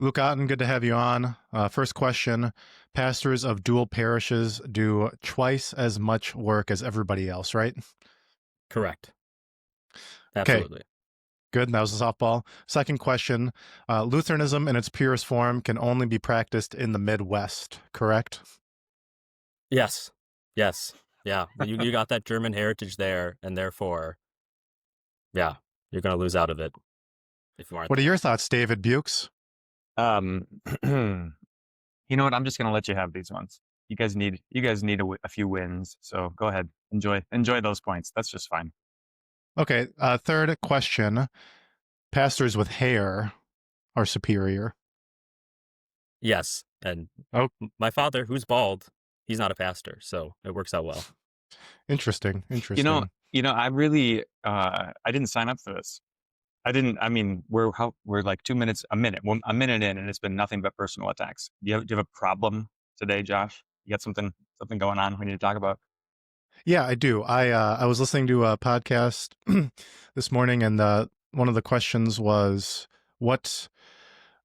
Luke Otten, good to have you on. First question. Pastors of dual parishes do twice as much work as everybody else, right? Correct. Okay, Absolutely. good. That was a softball. Second question. Lutheranism in its purest form can only be practiced in the Midwest, correct? Yes. Yes. Yeah. You got that German heritage there, and therefore, yeah, you're going to lose out of it if you aren't What are there. your thoughts, David Buchs? Um, you know what? I'm just gonna let you have these ones. You guys need a few wins, so go ahead, enjoy those points. That's just fine. Okay, third question. Pastors with hair are superior. Yes. And Oh, my father, who's bald, he's not a pastor, so it works out well. interesting. You know, Interesting. I really, I didn't sign up for this. I didn't. I mean, we're like 2 minutes, a minute in, and it's been nothing but personal attacks. Do you have a problem today, Josh? You got something going on we need to talk about? Yeah, I do. I was listening to a podcast this morning, and one of the questions was, "What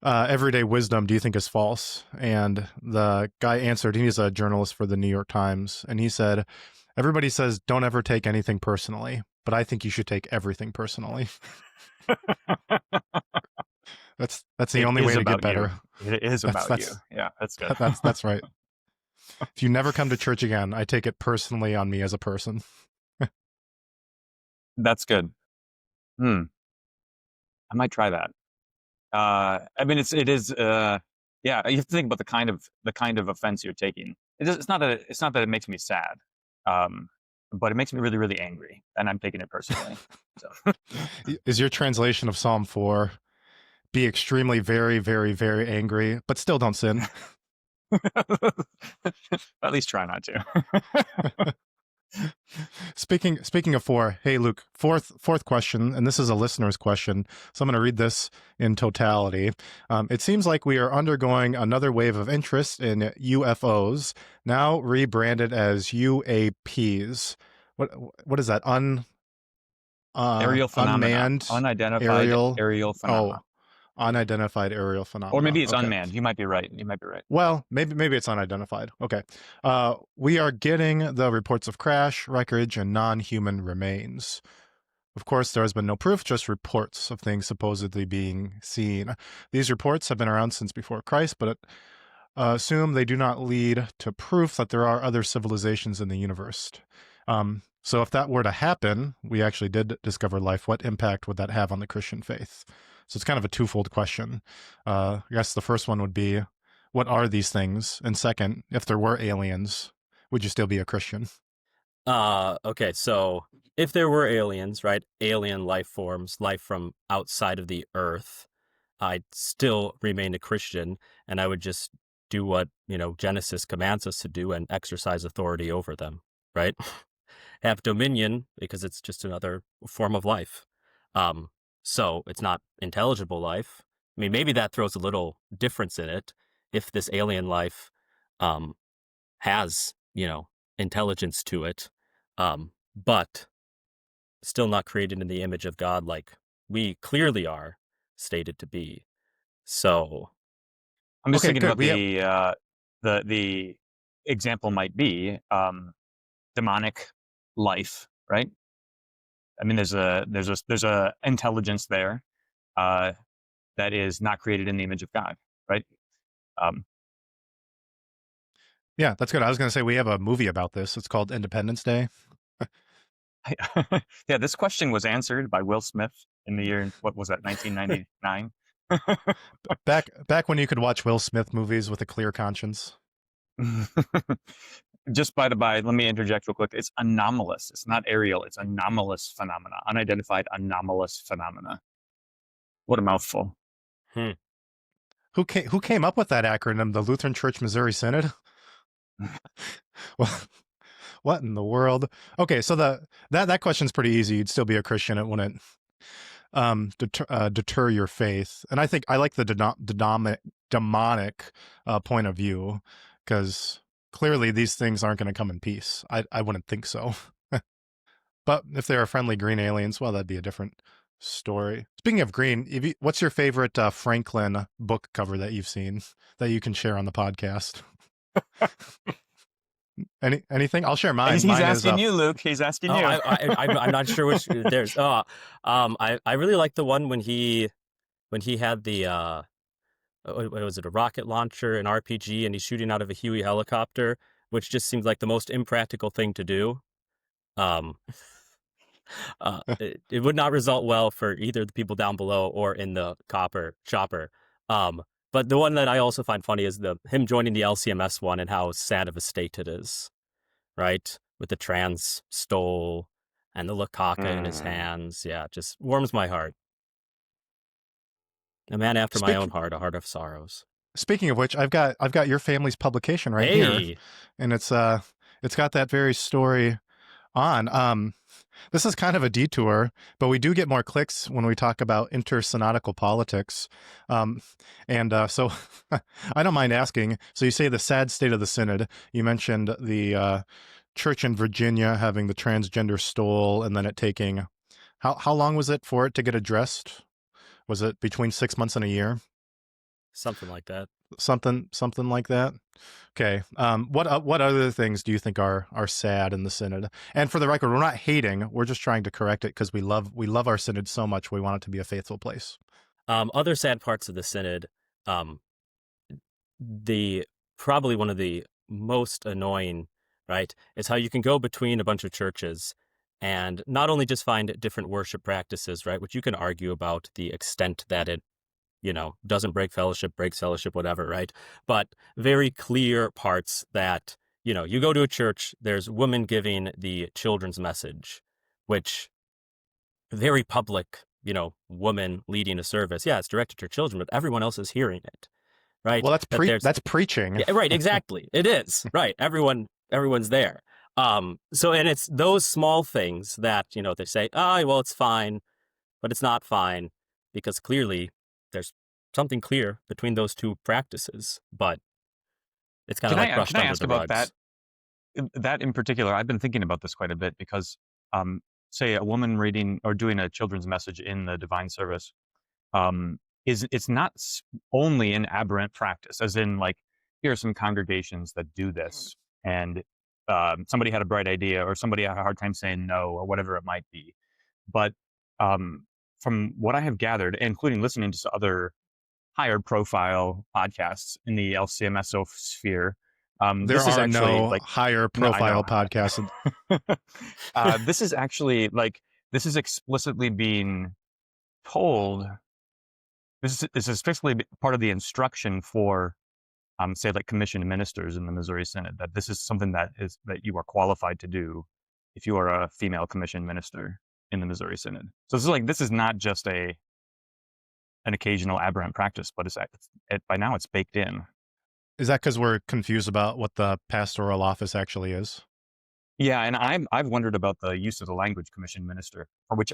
everyday wisdom do you think is false?" And the guy answered. He's a journalist for the New York Times, and he said, "Everybody says don't ever take anything personally, but I think you should take everything personally." That's the It only is way to get about you. better. It is That's about you. that's Yeah, that's good. that's right. If you never come to church again, I take it personally on me as a person. That's good. Hmm. I might try that. I mean, yeah. You have to think about the kind of offense you're taking. It's not that it makes me sad, um, but it makes me really, really angry, and I'm taking it personally. So Is your translation of Psalm 4 be extremely, very, very, very angry, but still don't sin? at least try not to. Speaking of 4, hey Luke, fourth question, and this is a listener's question, so I'm going to read this in totality. It seems like we are undergoing another wave of interest in UFOs, now rebranded as UAPs. What is that? Aerial phenomena, Unmanned unidentified aerial. aerial Oh, phenomena, unidentified aerial or phenomena. maybe it's Okay. unmanned. You might be right. You might be right. Well, maybe it's unidentified. Okay. We are getting the reports of crash, wreckage, and non-human remains. Of course, there has been no proof, just reports of things supposedly being seen. These reports have been around since before Christ, but assume they do not lead to proof that there are other civilizations in the universe. So if that were to happen, we actually did discover life, what impact would that have on the Christian faith? So it's kind of a twofold question. I guess the first one would be, what are these things? And second, if there were aliens, would you still be a Christian? Okay, so if there were aliens, right, alien life forms, life from outside of the earth, I'd still remain a Christian, and I would just do what, Genesis commands us to do and exercise authority over them, right? Have dominion because it's just another form of life. Um, so it's not intelligible life. I mean, maybe that throws a little difference in it if this alien life um, has, intelligence to it, but still not created in the image of God like we clearly are stated to be. So, I'm just Okay, thinking good. about We have the example might be demonic life, right? I mean, there's a intelligence there uh, that is not created in the image of God, right? Um, Yeah, that's good. I was going to say we have a movie about this. It's called Independence Day. yeah, this question was answered by Will Smith in the year, what was that, 1999? Back when you could watch Will Smith movies with a clear conscience. Just by the by, let me interject real quick. It's anomalous. It's not aerial. It's anomalous phenomena, unidentified anomalous phenomena. What a mouthful. hmm. Who came up with that acronym? The Lutheran Church Missouri Synod? Well, what in the world? Okay, so that question's pretty easy. You'd still be a Christian. It wouldn't deter your faith. And I think I like the demonic point of view, because clearly these things aren't going to come in peace. I wouldn't think so. But if they are friendly green aliens, well, that'd be a different story. Speaking of green, what's your favorite Franklin book cover that you've seen that you can share on the podcast? Anything? I'll share mine. He's Mine asking is you, Luke. He's asking Oh, you. I'm not sure which there's. I really like the one when he had the what was it, a rocket launcher, an RPG, and he's shooting out of a Huey helicopter, which just seems like the most impractical thing to do. Um, it would not result well for either the people down below or in the chopper. But the one that I also find funny is him joining the LCMS one and how sad of a state it is, right? With the trans stole and the Lakaka in his hands. Yeah, it just warms my heart. A man after my own heart, a heart of sorrows. Speaking of which, I've got your family's publication right here, and it's got that very story on. This is kind of a detour, but we do get more clicks when we talk about intersynodical politics. So I don't mind asking. So you say the sad state of the synod. You mentioned the church in Virginia having the transgender stole, and then it taking how long was it for it to get addressed? Was it between 6 months and a year? Something like that. Something like that. Okay. What other things do you think are sad in the synod? And for the record, we're not hating. We're just trying to correct it because we love our synod so much. We want it to be a faithful place. Other sad parts of the synod, probably one of the most annoying, right, is how you can go between a bunch of churches and not only just find different worship practices, right, which you can argue about the extent that it, doesn't break fellowship, breaks fellowship, whatever, right? But very clear parts that, you go to a church, there's women giving the children's message, which very public, woman leading a service. Yeah, it's directed to her children, but everyone else is hearing it, right? Well, that's preaching. Yeah, right, exactly. It is, right. Everyone's there. So, and it's those small things that, they say, well, it's fine, but it's not fine because clearly there's something clear between those two practices, but it's kind of like brushed under the rugs. About that in particular? I've been thinking about this quite a bit because, say, a woman reading or doing a children's message in the divine service, it's not only an aberrant practice, as in like here are some congregations that do this, and somebody had a bright idea, or somebody had a hard time saying no, or whatever it might be, but from what I have gathered, including listening to other higher profile podcasts in the LCMSO sphere, there are actually no higher profile podcasts. This is actually this is explicitly being told. This is explicitly part of the instruction for, say, like commissioned ministers in the Missouri Synod, that this is something that you are qualified to do if you are a female commissioned minister in the Missouri Synod. So this is not just an occasional aberrant practice, but by now it's baked in. Is that because we're confused about what the pastoral office actually is? Yeah, and I've wondered about the use of the language commissioned minister, which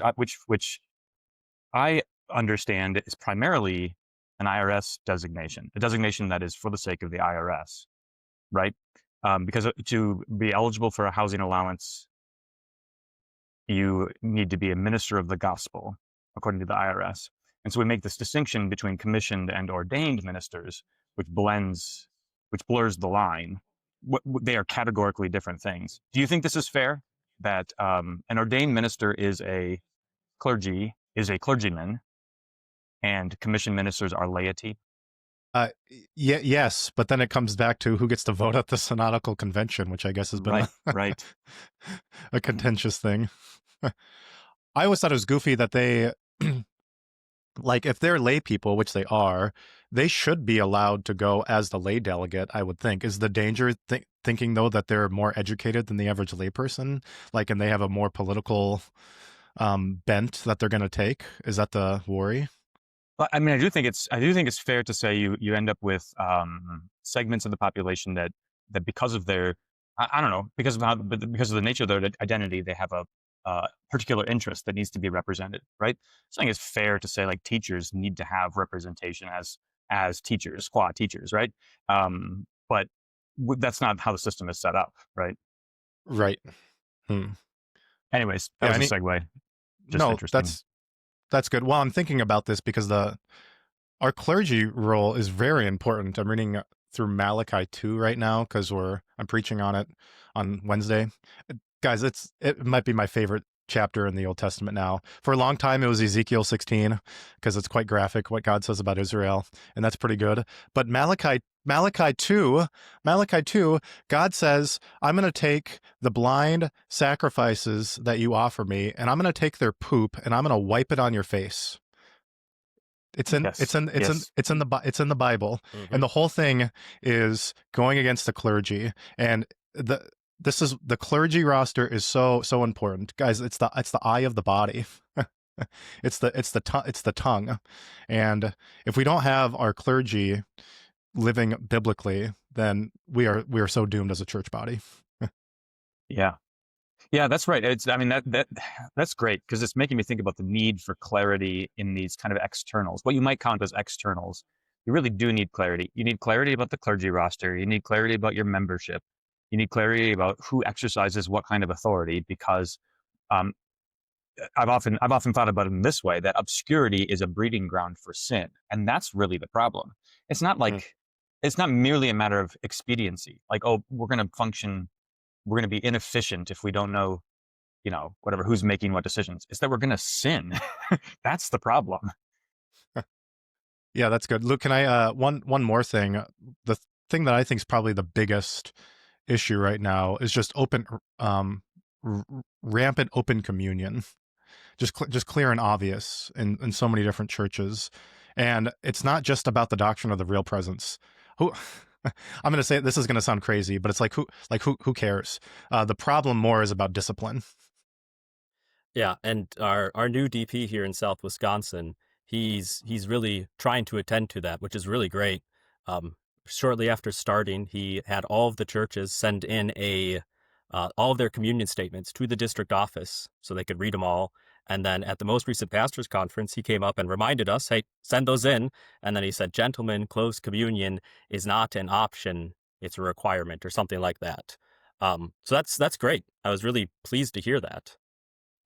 I understand is primarily an IRS designation, a designation that is for the sake of the IRS, right? Because to be eligible for a housing allowance, you need to be a minister of the gospel, according to the IRS. And so we make this distinction between commissioned and ordained ministers, which blurs the line. They are categorically different things. Do you think this is fair, that an ordained minister is a clergyman, and commissioned ministers are laity? Yes, but then it comes back to who gets to vote at the synodical convention, which I guess has been right. a contentious thing. I always thought it was goofy that they, like, if they're lay people, which they are, they should be allowed to go as the lay delegate, I would think. Is the danger thinking, though, that they're more educated than the average layperson, and they have a more political bent that they're going to take? Is that the worry? Well, I mean, I do think it's fair to say you end up with segments of the population that because of their, I don't know, because of the nature of their identity, they have a particular interest that needs to be represented, right? So I think it's fair to say teachers need to have representation as teachers, qua teachers, right? But that's not how the system is set up, right? Right. Anyways, that was a segue. Just interesting. That's good. Well, I'm thinking about this because our clergy role is very important. I'm reading through Malachi 2 right now because I'm preaching on it on Wednesday. Guys, it might be my favorite chapter in the Old Testament now. For a long time, it was Ezekiel 16 because it's quite graphic what God says about Israel, and that's pretty good. But Malachi 2, God says, I'm going to take the blind sacrifices that you offer me, and I'm going to take their poop, and I'm going to wipe it on your face. It's in the Bible, Mm-hmm. and the whole thing is going against the clergy. And the clergy roster is so important, guys. It's the eye of the body. it's the tongue, and if we don't have our clergy living biblically, then we are so doomed as a church body. Yeah. Yeah, that's right. I mean, that's great because it's making me think about the need for clarity in these kind of externals, what you might count as externals. You really do need clarity. You need clarity about the clergy roster. You need clarity about your membership. You need clarity about who exercises what kind of authority, because um, I've often thought about it in this way, that obscurity is a breeding ground for sin, and that's really the problem. It's not like it's not merely a matter of expediency, like, oh, we're going to be inefficient if we don't know, whatever, who's making what decisions. It's that we're going to sin. That's the problem. Yeah, that's good. Luke, can I one more thing? The thing that I think is probably the biggest issue right now is just rampant open communion, just clear and obvious in so many different churches. And it's not just about the doctrine of the real presence. Who I'm going to say, this is going to sound crazy, but it's like who cares? The problem more is about discipline. Yeah, and our new DP here in South Wisconsin, he's really trying to attend to that, which is really great. Shortly after starting, he had all of the churches send in all of their communion statements to the district office so they could read them all. And then at the most recent pastors conference, he came up and reminded us, hey, send those in. And then he said, gentlemen, closed communion is not an option, it's a requirement, or something like that. So that's great. I was really pleased to hear that.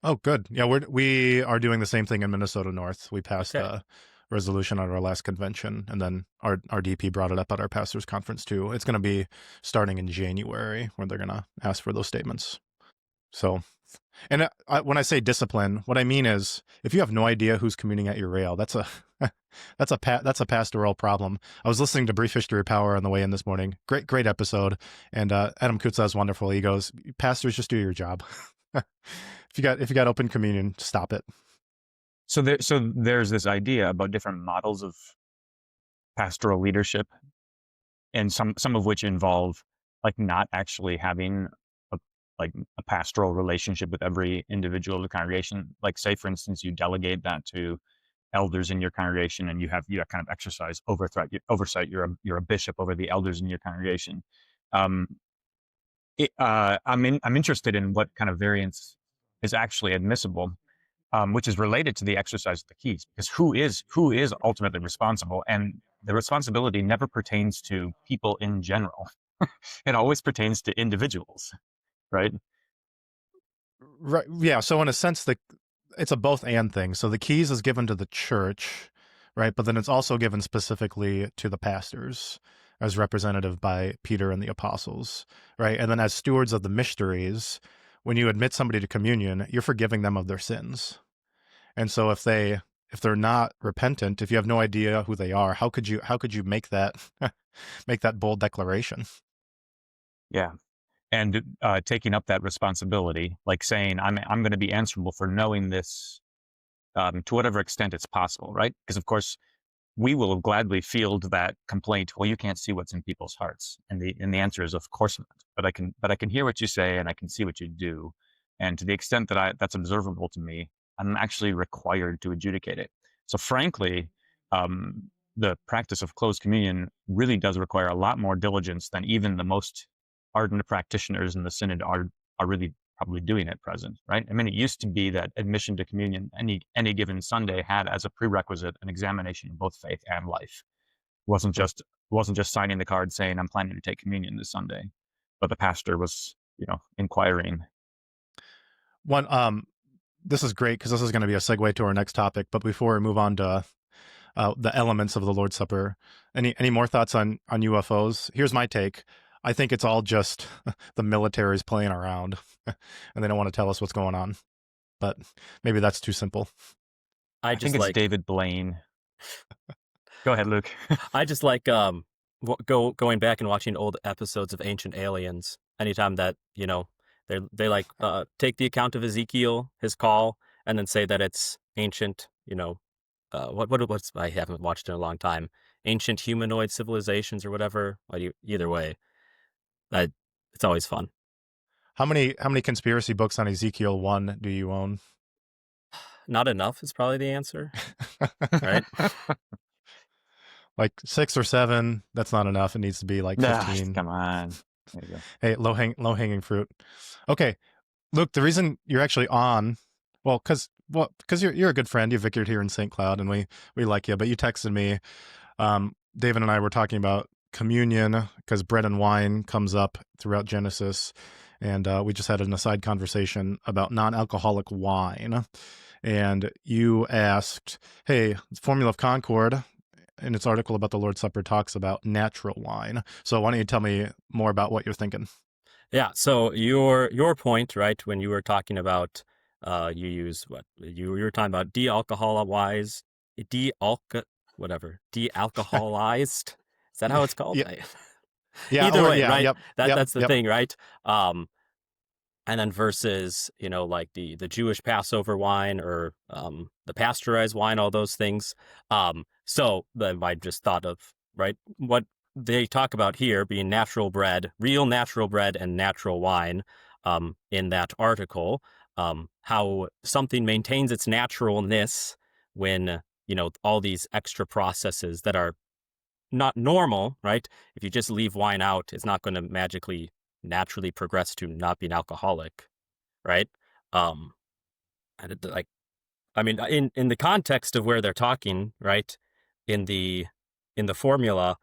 Oh, good. Yeah, we are doing the same thing in Minnesota North. We passed Okay. a resolution at our last convention, and then our DP brought it up at our pastors conference too. It's going to be starting in January where they're going to ask for those statements. So, and when I say discipline, what I mean is if you have no idea who's communing at your rail, that's a that's a pastoral problem. I was listening to Brief History of Power on the way in this morning. Great episode, and Adam Kutza is wonderful. He goes, "Pastors, just do your job." If you got open communion, stop it. So there's this idea about different models of pastoral leadership, and some of which involve like not actually having a pastoral relationship with every individual of the congregation. Like, say, for instance, you delegate that to elders in your congregation, and you kind of exercise oversight. You're a bishop over the elders in your congregation. I'm interested in what kind of variance is actually admissible, which is related to the exercise of the keys, because who is ultimately responsible, and the responsibility never pertains to people in general. It always pertains to individuals, right? Right. Yeah. So in a sense, it's a both and thing. So the keys is given to the church, right? But then it's also given specifically to the pastors as representative by Peter and the apostles, right? And then as stewards of the mysteries, when you admit somebody to communion, you're forgiving them of their sins. And so if they're not repentant, if you have no idea who they are, how could you make that make that bold declaration? Yeah. And taking up that responsibility, like saying, I'm going to be answerable for knowing this, to whatever extent it's possible, right? Because of course, we will gladly field that complaint. Well, you can't see what's in people's hearts, and the answer is, of course not. But I can hear what you say, and I can see what you do, and to the extent that that's observable to me, I'm actually required to adjudicate it. So frankly, the practice of closed communion really does require a lot more diligence than even the most ardent practitioners in the Synod are really probably doing at present, right? I mean, it used to be that admission to communion any given Sunday had as a prerequisite an examination of both faith and life. It wasn't just signing the card saying, I'm planning to take communion this Sunday, but the pastor was, inquiring. One this is great because this is going to be a segue to our next topic. But before we move on to the elements of the Lord's Supper, any more thoughts on UFOs? Here's my take. I think it's all just the military's playing around, and they don't want to tell us what's going on. But maybe that's too simple. I think it's David Blaine. Go ahead, Luke. I just like going back and watching old episodes of Ancient Aliens. Anytime that they like take the account of Ezekiel, his call, and then say that it's ancient. What's I haven't watched in a long time. Ancient humanoid civilizations or whatever. Either way, it's always fun. How many conspiracy books on Ezekiel 1 do you own? Not enough is probably the answer, right? Like 6 or 7. That's not enough. It needs to be like 15. Come on. There you go. Hey, low hanging fruit. Okay, Luke. The reason you're actually on, because you're a good friend. You vicared here in St. Cloud, and we like you. But you texted me. David and I were talking about communion because bread and wine comes up throughout Genesis, and we just had an aside conversation about non-alcoholic wine. And you asked, hey, Formula of Concord, in its article about the Lord's Supper, talks about natural wine. So why don't you tell me more about what you're thinking? Yeah. So your point, right, when you were talking about you use what you were talking about de-alcoholized. Is that how it's called? Yeah. Either way, right? Yep, that's the thing, right? And then versus, like the Jewish Passover wine or the pasteurized wine, all those things. So then I just thought of, right, what they talk about here being natural bread, real natural bread and natural wine in that article, how something maintains its naturalness when, all these extra processes that are not normal, right? If you just leave wine out, it's not going to naturally progress to not being alcoholic, right? In the context of where they're talking, right, in the formula,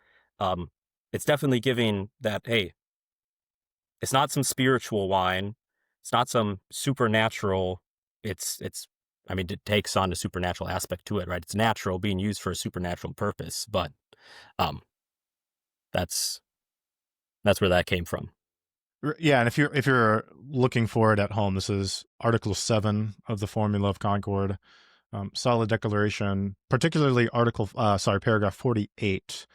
it's definitely giving that, hey, it's not some spiritual wine, it's not some supernatural, it takes on a supernatural aspect to it, right? It's natural, being used for a supernatural purpose, but that's where that came from. Yeah, and if you're looking for it at home, this is Article 7 of the Formula of Concord, solid declaration, particularly paragraph 48.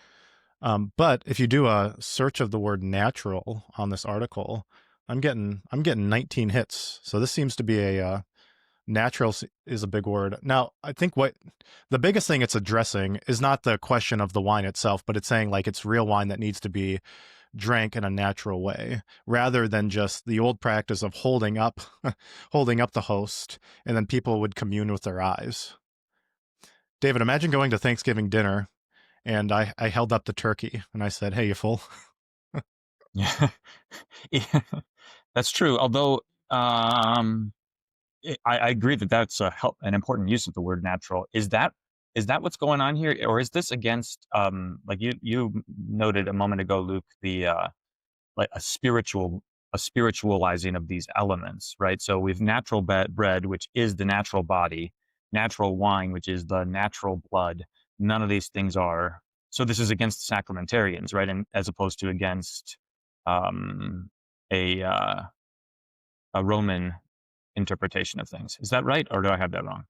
But if you do a search of the word natural on this article, I'm getting 19 hits. So this seems to be a natural is a big word. Now, I think what the biggest thing it's addressing is not the question of the wine itself, but it's saying like it's real wine that needs to be drank in a natural way rather than just the old practice of holding up the host and then people would commune with their eyes. David, imagine going to Thanksgiving dinner and I held up the turkey and I said, hey, you full? Yeah, that's true. Although I agree that that's an important use of the word natural. Is that what's going on here, or is this against like you noted a moment ago, Luke, the like a spiritualizing of these elements, right? So we've natural bread, which is the natural body, natural wine, which is the natural blood. None of these things are. So this is against sacramentarians, right? And as opposed to against a Roman interpretation of things. Is that right, or do I have that wrong?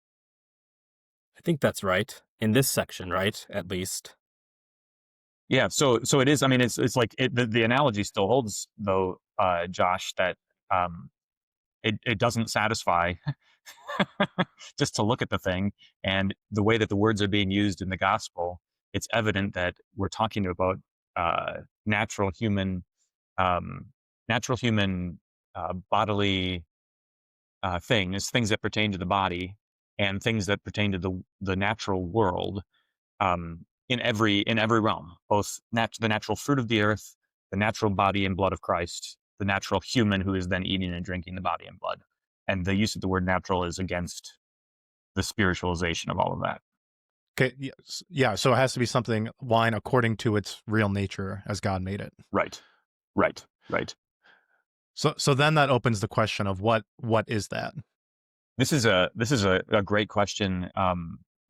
I think that's right in this section, right? At least. Yeah. So it is. I mean, it's like the analogy still holds, though, Josh, that it doesn't satisfy just to look at the thing, and the way that the words are being used in the gospel. It's evident that we're talking about natural human bodily things that pertain to the body, and things that pertain to the natural world, in every realm, both the natural fruit of the earth, the natural body and blood of Christ, the natural human who is then eating and drinking the body and blood. And the use of the word natural is against the spiritualization of all of that. Okay, yeah. So it has to be something wine according to its real nature as God made it. Right. So then that opens the question of what is that? This is a great question,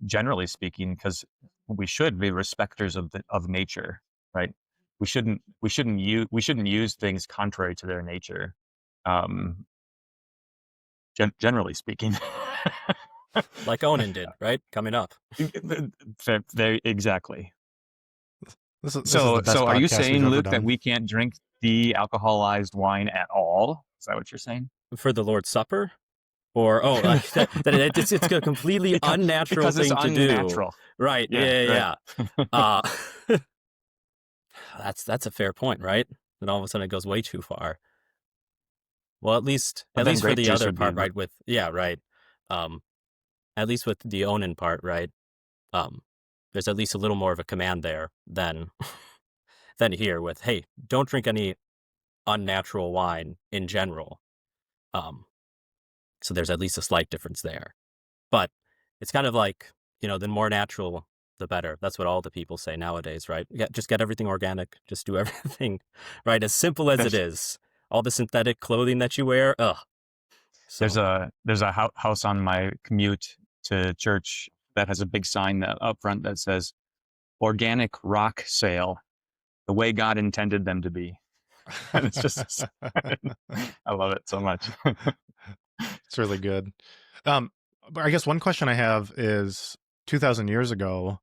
generally speaking, because we should be respecters of nature, right? We shouldn't use things contrary to their nature, um, generally speaking. Like Onan did, right? Coming up. Very exactly. This is the So best are you podcast we've saying, ever Luke, that done. we can't drink de-alcoholized wine at all? Is that what you're saying? For the Lord's Supper? Or, it's a completely unnatural because it's thing to do. unnatural. Right, Yeah, right. Uh, that's a fair point, right? Then all of a sudden it goes way too far. Well, at least But then for grape the juice other would be part, right? Right. At least with the Onan part, right? There's at least a little more of a command there than here with, hey, don't drink any unnatural wine in general. So there's at least a slight difference there. But it's kind of like, the more natural, the better. That's what all the people say nowadays, right? Just get everything organic. Just do everything, right? As simple as it is. All the synthetic clothing that you wear, ugh. There's So a house on my commute to church that has a big sign up front that says "Organic Rock Sale," the way God intended them to be. And it's just, I love it so much. It's really good. But I guess one question I have is 2,000 years ago,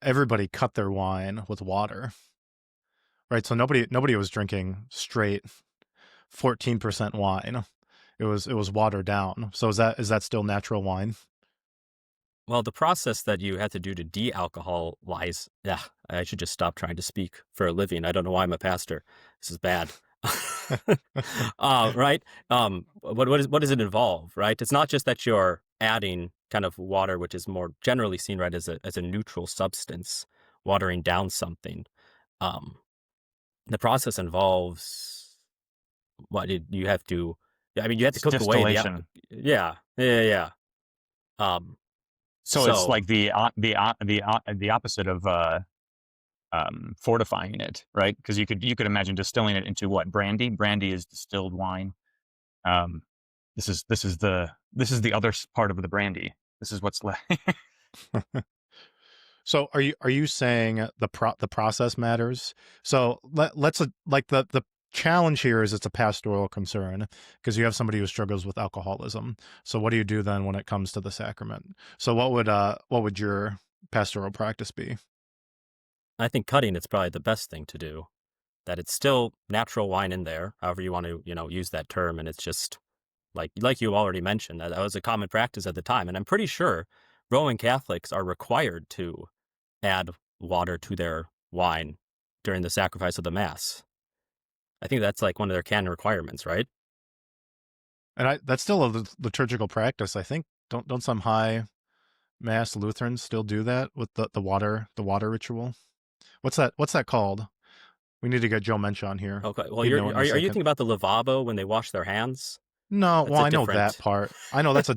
everybody cut their wine with water, right? So nobody was drinking straight 14% wine. It was watered down. So is that still natural wine? well, the process that you had to do to de-alcoholize, I should just stop trying to speak for a living. I don't know why I'm a pastor. This is bad. Right? What does it involve, right? It's not just that you're adding kind of water, which is more generally seen, right, as a neutral substance, watering down something. Um, the process involves you have to, you have to It's cook away distillation. yeah. So it's So like the opposite of fortifying it, right? Because you could imagine distilling it into what? Brandy. Brandy is distilled wine. Um, this is the other part of the brandy. This is what's left. So are you saying the process matters? So let's like the challenge here is it's a pastoral concern because you have somebody who struggles with alcoholism. So what do you do then when it comes to the sacrament? So what would your pastoral practice be? I think cutting is probably the best thing to do. That it's still natural wine in there, however you want to, use that term, and it's just like you already mentioned, that was a common practice at the time, and I'm pretty sure Roman Catholics are required to add water to their wine during the sacrifice of the Mass. I think that's like one of their canon requirements, right? And that's still a liturgical practice, I think. Don't some high mass Lutherans still do that with the water ritual? What's that called? We need to get Joe Mensch on here. Okay. Well, He'd know it in a are you second. thinking about the lavabo when they wash their hands? No, That's well, a I know that different. part. I know that's a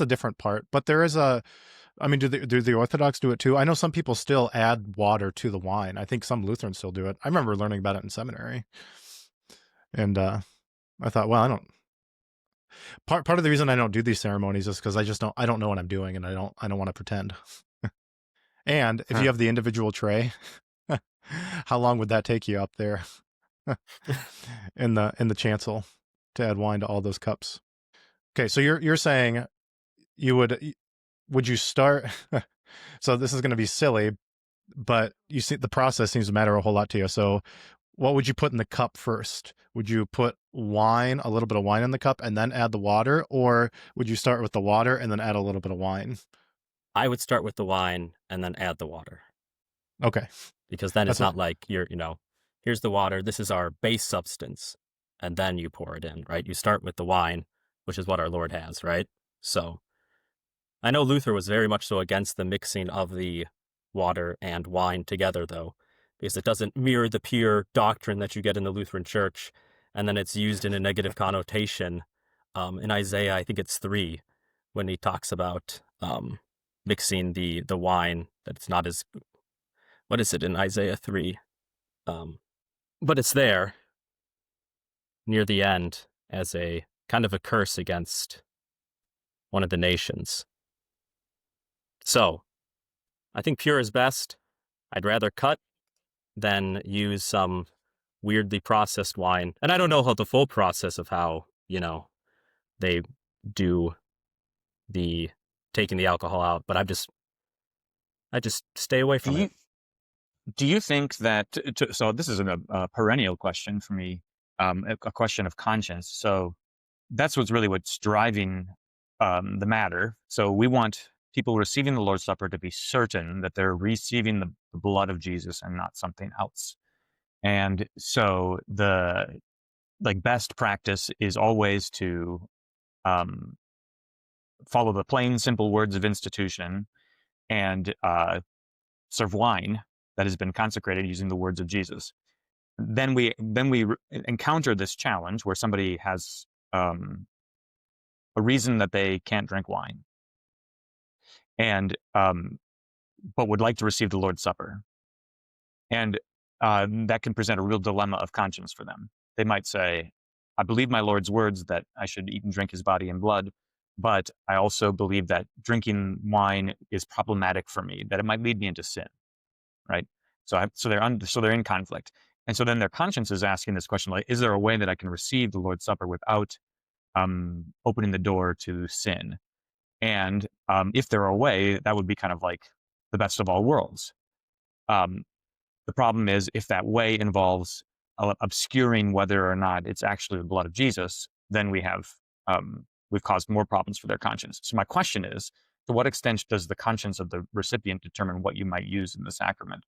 different part. But there is I mean, do the Orthodox do it too? I know some people still add water to the wine. I think some Lutherans still do it. I remember learning about it in seminary, and I thought, well, I don't. Part of the reason I don't do these ceremonies is because I don't know what I'm doing, and I don't want to pretend. And if you have the individual tray, how long would that take you up there in the chancel to add wine to all those cups? Okay, so you're saying you would you start? So this is going to be silly, but you see the process seems to matter a whole lot to you. So what would you put in the cup first? Would you put a little bit of wine in the cup and then add the water? Or would you start with the water and then add a little bit of wine? I would start with the wine and then add the water, Okay. because then it's That's what, not like here's the water, this is our base substance, and then you pour it in, right? You start with the wine, which is what our Lord has, right? So I know Luther was very much so against the mixing of the water and wine together, though, because it doesn't mirror the pure doctrine that you get in the Lutheran Church, and then it's used in a negative connotation. In Isaiah, I think it's 3, when he talks about mixing the wine, that it's not as, what is it in Isaiah 3? But it's there near the end as a kind of a curse against one of the nations. So I think pure is best. I'd rather cut than use some weirdly processed wine. And I don't know how the full process of how, they do the taking the alcohol out, but I just stay away from it. Do you think that, so this is a perennial question for me, a question of conscience. So that's what's driving the matter. So we want people receiving the Lord's Supper to be certain that they're receiving the blood of Jesus and not something else. And so the best practice is always to follow the plain, simple words of institution and serve wine that has been consecrated using the words of Jesus. Then we encounter this challenge where somebody has a reason that they can't drink wine, and but would like to receive the Lord's Supper, and that can present a real dilemma of conscience for them. They might say, "I believe my Lord's words that I should eat and drink His body and blood, but I also believe that drinking wine is problematic for me, that it might lead me into sin." Right? So they're in conflict, and so then their conscience is asking this question: like, is there a way that I can receive the Lord's Supper without opening the door to sin? And if there were a way, that would be kind of like the best of all worlds. The problem is, if that way involves obscuring whether or not it's actually the blood of Jesus, then we've caused more problems for their conscience. So my question is, to what extent does the conscience of the recipient determine what you might use in the sacrament?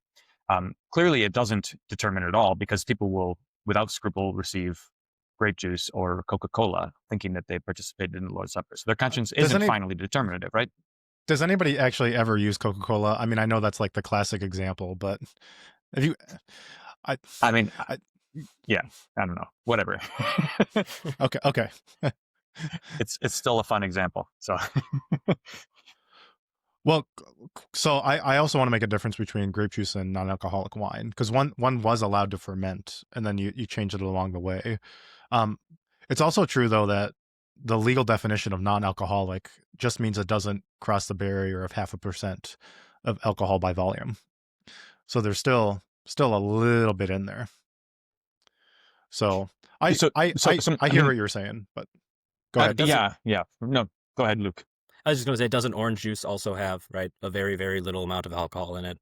Clearly, it doesn't determine at all, because people will, without scruple, receive grape juice or Coca-Cola, thinking that they participated in the Lord's Supper. So their conscience isn't finally determinative, right? Does anybody actually ever use Coca-Cola? I mean, I know that's like the classic example, but if you, yeah, I don't know, whatever. Okay. It's still a fun example. So, well, so I also want to make a difference between grape juice and non-alcoholic wine, because one was allowed to ferment, and then you change it along the way. It's also true, though, that the legal definition of non-alcoholic just means it doesn't cross the barrier of 0.5% of alcohol by volume. So there's still a little bit in there. So I hear what you're saying, but go ahead. Yeah. No, go ahead, Luke. I was just going to say, doesn't orange juice also have, right, a very, very little amount of alcohol in it,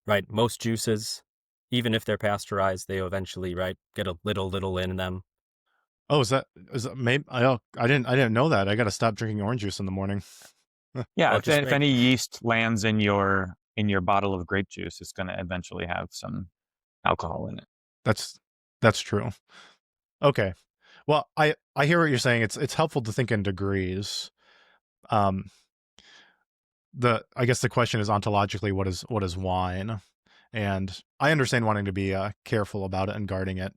right? Most juices, even if they're pasteurized, they eventually, right, get a little in them. Oh, is that maybe? I didn't know that. I got to stop drinking orange juice in the morning. Yeah, if any yeast lands in your bottle of grape juice, it's going to eventually have some alcohol in it. That's true. Okay. Well, I hear what you're saying. It's helpful to think in degrees. I guess the question is, ontologically, what is wine? And I understand wanting to be careful about it and guarding it.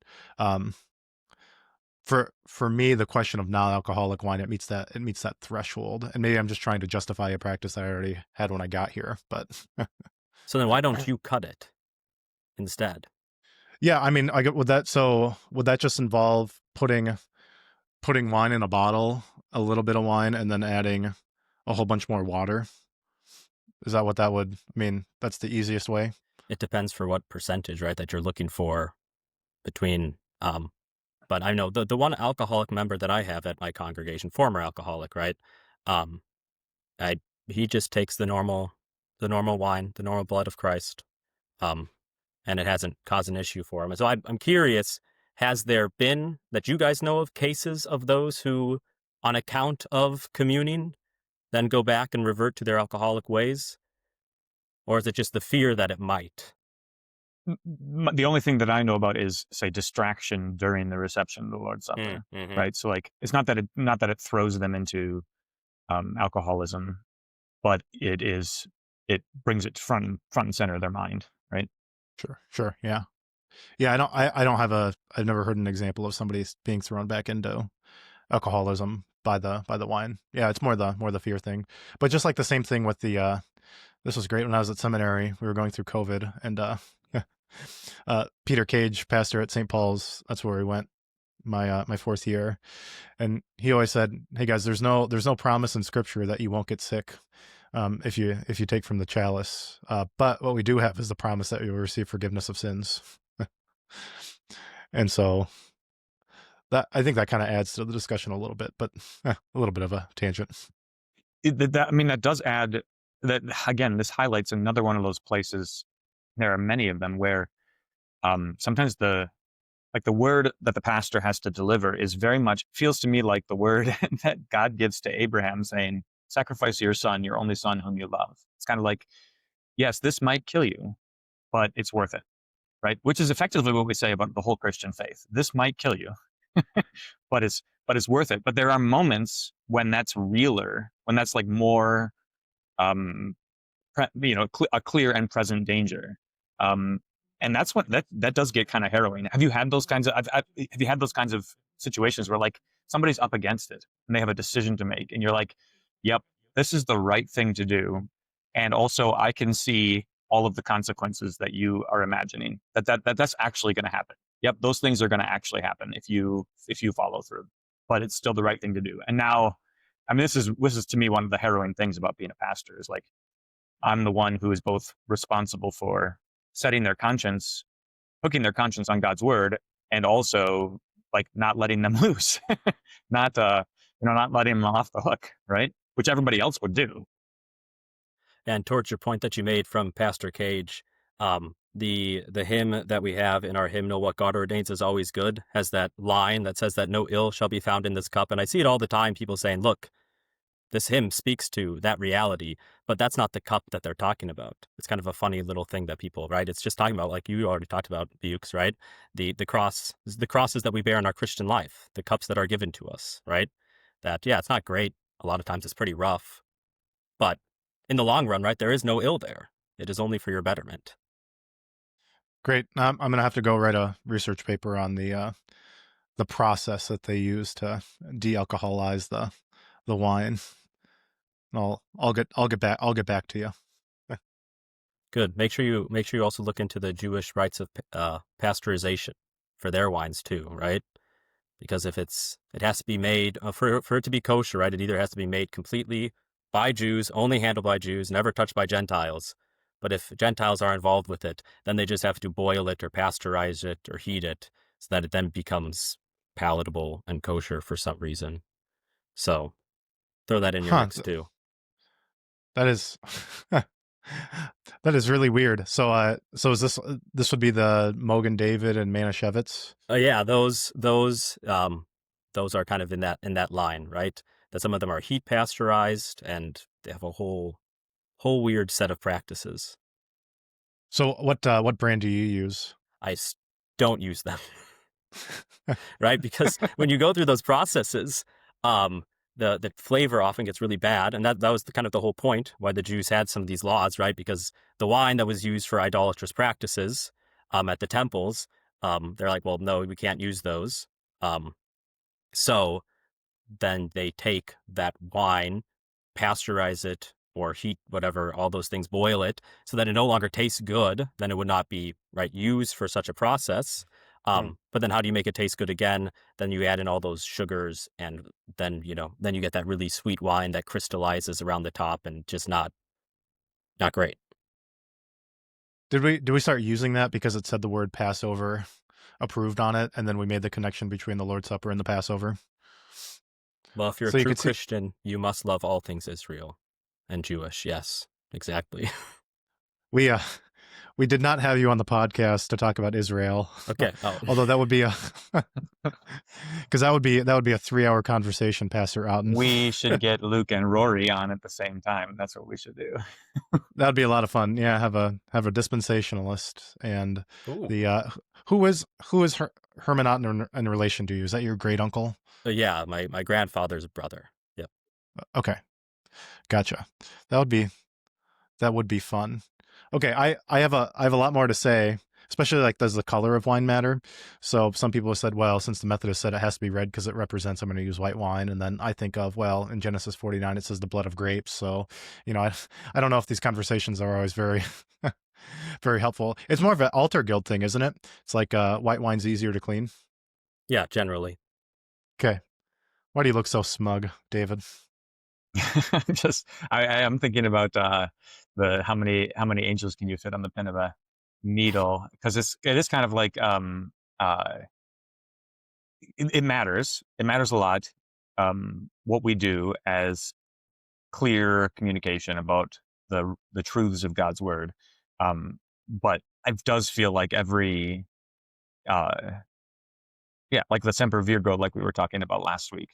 For me, the question of non-alcoholic wine, it meets that threshold, and maybe I'm just trying to justify a practice I already had when I got here. But so then, why don't you cut it instead? Yeah, I mean, would that just involve putting wine in a bottle, a little bit of wine, and then adding a whole bunch more water? Is that what that would mean? That's the easiest way? It depends for what percentage, right, that you're looking for between, but I know the one alcoholic member that I have at my congregation, former alcoholic, right, he just takes the normal wine, the normal blood of Christ, and it hasn't caused an issue for him. And so I'm curious, has there been, that you guys know of, cases of those who, on account of communing, then go back and revert to their alcoholic ways? Or is it just the fear that it might? The only thing that I know about is, say, distraction during the reception of the Lord's Supper, right? So, like, it's not that it throws them into alcoholism, but it brings it front and center of their mind, right? Sure, yeah. I've never heard an example of somebody being thrown back into alcoholism by the wine. Yeah, it's more the fear thing. But just like the same thing with the this was great when I was at seminary. We were going through COVID, and Peter Cage, pastor at St. Paul's, that's where we went. my fourth year, and he always said, "Hey guys, there's no promise in Scripture that you won't get sick if you take from the chalice. But what we do have is the promise that you will receive forgiveness of sins." And so that, I think that kind of adds to the discussion a little bit, but a little bit of a tangent. That does add that. Again, this highlights another one of those places. There are many of them where sometimes the word that the pastor has to deliver is very much, feels to me like the word that God gives to Abraham, saying, "Sacrifice your son, your only son whom you love." It's kind of like, yes, this might kill you, but it's worth it, right? Which is effectively what we say about the whole Christian faith. This might kill you, but it's worth it. But there are moments when that's realer, when that's like more, a clear and present danger. And that's what that does get kind of harrowing. Have you had those kinds of have you had those kinds of situations where like somebody's up against it and they have a decision to make, and you're like, "Yep, this is the right thing to do," and also I can see all of the consequences that you are imagining. That's actually going to happen. Yep, those things are going to actually happen if you follow through. But it's still the right thing to do. And now, I mean, this is to me one of the harrowing things about being a pastor is like, I'm the one who is both responsible for setting their conscience, hooking their conscience on God's word, and also like not letting them loose, not letting them off the hook, right? Which everybody else would do. And towards your point that you made from Pastor Cage, the hymn that we have in our hymnal, "What God Ordains is Always Good," has that line that says that no ill shall be found in this cup. And I see it all the time, people saying, look, this hymn speaks to that reality, but that's not the cup that they're talking about. It's kind of a funny little thing that people, right? It's just talking about, like you already talked about, Buchs, right? The crosses that we bear in our Christian life, the cups that are given to us, right? That, yeah, it's not great. A lot of times it's pretty rough, but in the long run, right, there is no ill there. It is only for your betterment. Great. I'm going to have to go write a research paper on the process that they use to de-alcoholize the wine. I'll get back to you. Good. Make sure you also look into the Jewish rites of pasteurization for their wines too, right? Because if it has to be made for it to be kosher, right? It either has to be made completely by Jews, only handled by Jews, never touched by Gentiles. But if Gentiles are involved with it, then they just have to boil it or pasteurize it or heat it so that it then becomes palatable and kosher for some reason. So throw that in your mix too. That is that is really weird. So is this would be the Mogen David and Manischewitz? Yeah, those are kind of in that line, right? That some of them are heat pasteurized and they have a whole weird set of practices. So what brand do you use? I don't use them. Right? Because when you go through those processes, the flavor often gets really bad, and that was kind of the whole point why the Jews had some of these laws, right? Because the wine that was used for idolatrous practices at the temples, they're like, well, no, we can't use those. So then they take that wine, pasteurize it, or heat whatever, all those things, boil it, so that it no longer tastes good. Then it would not be used for such a process. But then how do you make it taste good again? Then you add in all those sugars, and then you get that really sweet wine that crystallizes around the top and just not great. Did we start using that because it said the word Passover approved on it, and then we made the connection between the Lord's Supper and the Passover? Well, if you're a true Christian, you must love all things Israel and Jewish. Yes, exactly. We did not have you on the podcast to talk about Israel. Okay. Although that would be because that would be a 3-hour conversation, Pastor Otten. We should get Luke and Rory on at the same time. That's what we should do. That'd be a lot of fun. Yeah, have a dispensationalist and the who is Herman Otten in relation to you? Is that your great uncle? Yeah, my grandfather's brother. Yep. Okay, gotcha. That would be fun. Okay, I have a lot more to say, especially like, does the color of wine matter? So some people have said, well, since the Methodist said it has to be red because it represents, I'm going to use white wine. And then I think of, well, in Genesis 49, it says the blood of grapes. So, I don't know if these conversations are always very, very helpful. It's more of an altar guild thing, isn't it? It's like white wine's easier to clean. Yeah, generally. Okay. Why do you look so smug, David? I'm thinking about the how many angels can you fit on the pin of a needle, because it is kind of like it matters a lot what we do as clear communication about the truths of God's word, but it does feel like every uh like the semper virgo, like we were talking about last week,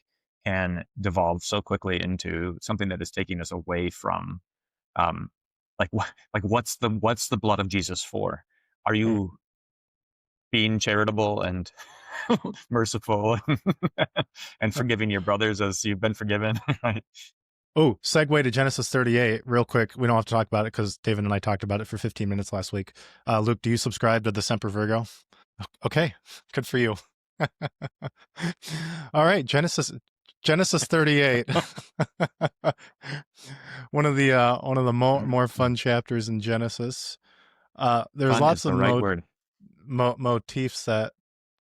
can devolve so quickly into something that is taking us away from um like what's the blood of Jesus for? Are you being charitable and merciful and forgiving your brothers as you've been forgiven? Right? Oh, segue to Genesis 38 real quick. We don't have to talk about it because David and I talked about it for 15 minutes last week. Luke, do you subscribe to the Semper Virgo? Okay, good for you. All right, Genesis 38. one of the more fun chapters in Genesis. There's Fun is lots the of right word. motifs that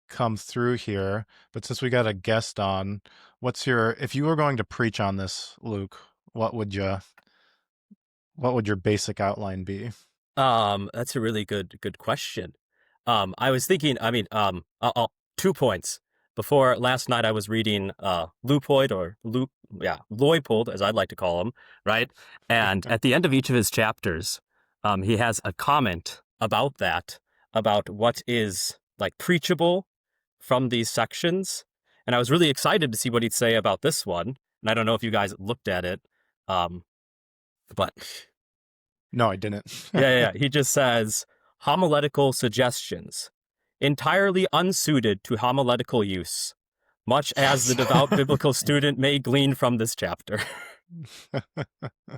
come through here, but since we got a guest on, if you were going to preach on this, Luke, what would your basic outline be? That's a really good question. I was thinking, I mean, 2 points. Before last night, I was reading Leupold, as I'd like to call him, right? And at the end of each of his chapters, he has a comment about that, about what is like preachable from these sections. And I was really excited to see what he'd say about this one. And I don't know if you guys looked at it, but No, I didn't. yeah. He just says homiletical suggestions, entirely unsuited to homiletical use, much as the devout biblical student may glean from this chapter.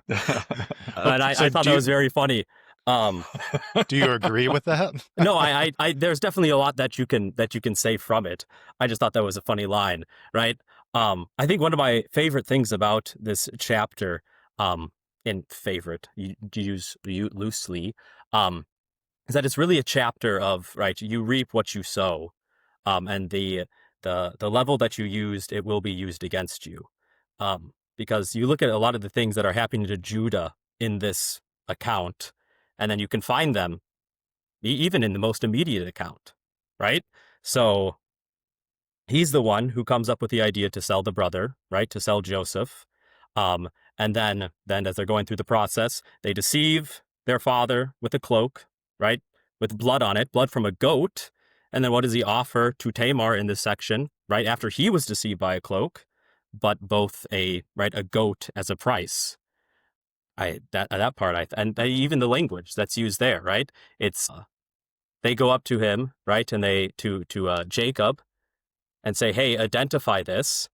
And I thought that was very funny. Do you agree with that? No, I there's definitely a lot that you can say from it. I just thought that was a funny line, right? I think one of my favorite things about this chapter, in favorite, you use loosely, is that it's really a chapter of, right, you reap what you sow, and the level that you used, it will be used against you, because you look at a lot of the things that are happening to Judah in this account, and then you can find them even in the most immediate account, right? So he's the one who comes up with the idea to sell the brother, right? To sell Joseph. And then as they're going through the process, they deceive their father with a cloak, right? With blood on it, blood from a goat. And then what does he offer to Tamar in this section, right? After he was deceived by a cloak, but both a goat as a price. That part, even the language that's used there, right? It's they go up to him, right? And they to Jacob and say, hey, identify this.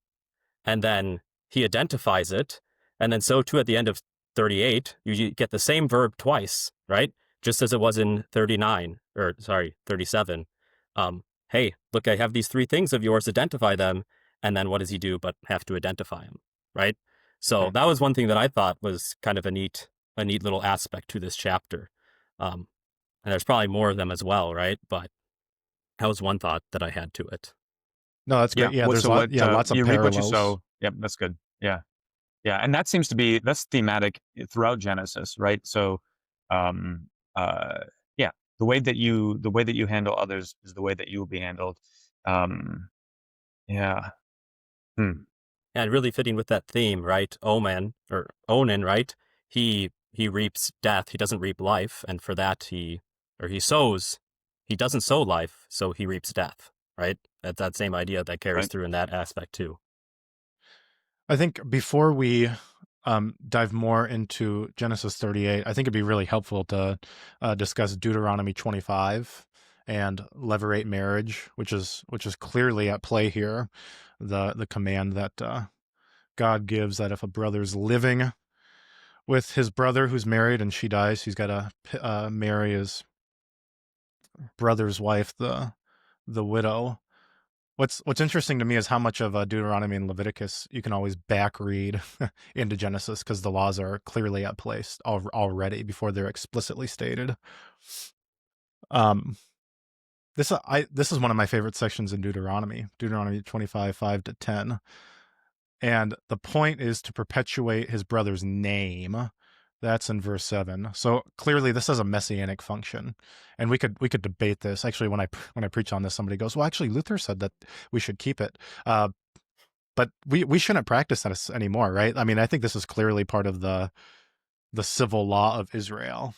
And then he identifies it. And then so too at the end of 38, you get the same verb twice, right? Just as it was in 37. Hey, look, I have these three things of yours, identify them. And then what does he do but have to identify him, right? So that was one thing that I thought was kind of a neat little aspect to this chapter. And there's probably more of them as well, right? But that was one thought that I had to it. No, that's great. Yeah, there's lots of you reap what you parallels. sow. Yep, that's good. Yeah, and that seems to be that's thematic throughout Genesis, right? So, um, yeah, the way that you handle others is the way that you will be handled. Yeah. And really fitting with that theme, right? Onan, right? He reaps death. He doesn't reap life, and for that he sows. He doesn't sow life, so he reaps death, right? That's that same idea that carries Right. through in that aspect too. I think before we dive more into Genesis 38, I think it'd be really helpful to discuss Deuteronomy 25 and Levirate marriage, which is clearly at play here. The command that God gives that if a brother's living with his brother who's married and she dies, he's got to marry his brother's wife, the widow. What's interesting to me is how much of Deuteronomy and Leviticus you can always back read into Genesis because the laws are clearly at place already before they're explicitly stated. This is one of my favorite sections in Deuteronomy 25, 5-10. And the point is to perpetuate his brother's name. That's in verse 7. So clearly this has a messianic function. And we could debate this. Actually, when I preach on this, somebody goes, well, actually, Luther said that we should keep it. But we shouldn't practice this anymore, right? I mean, I think this is clearly part of the civil law of Israel.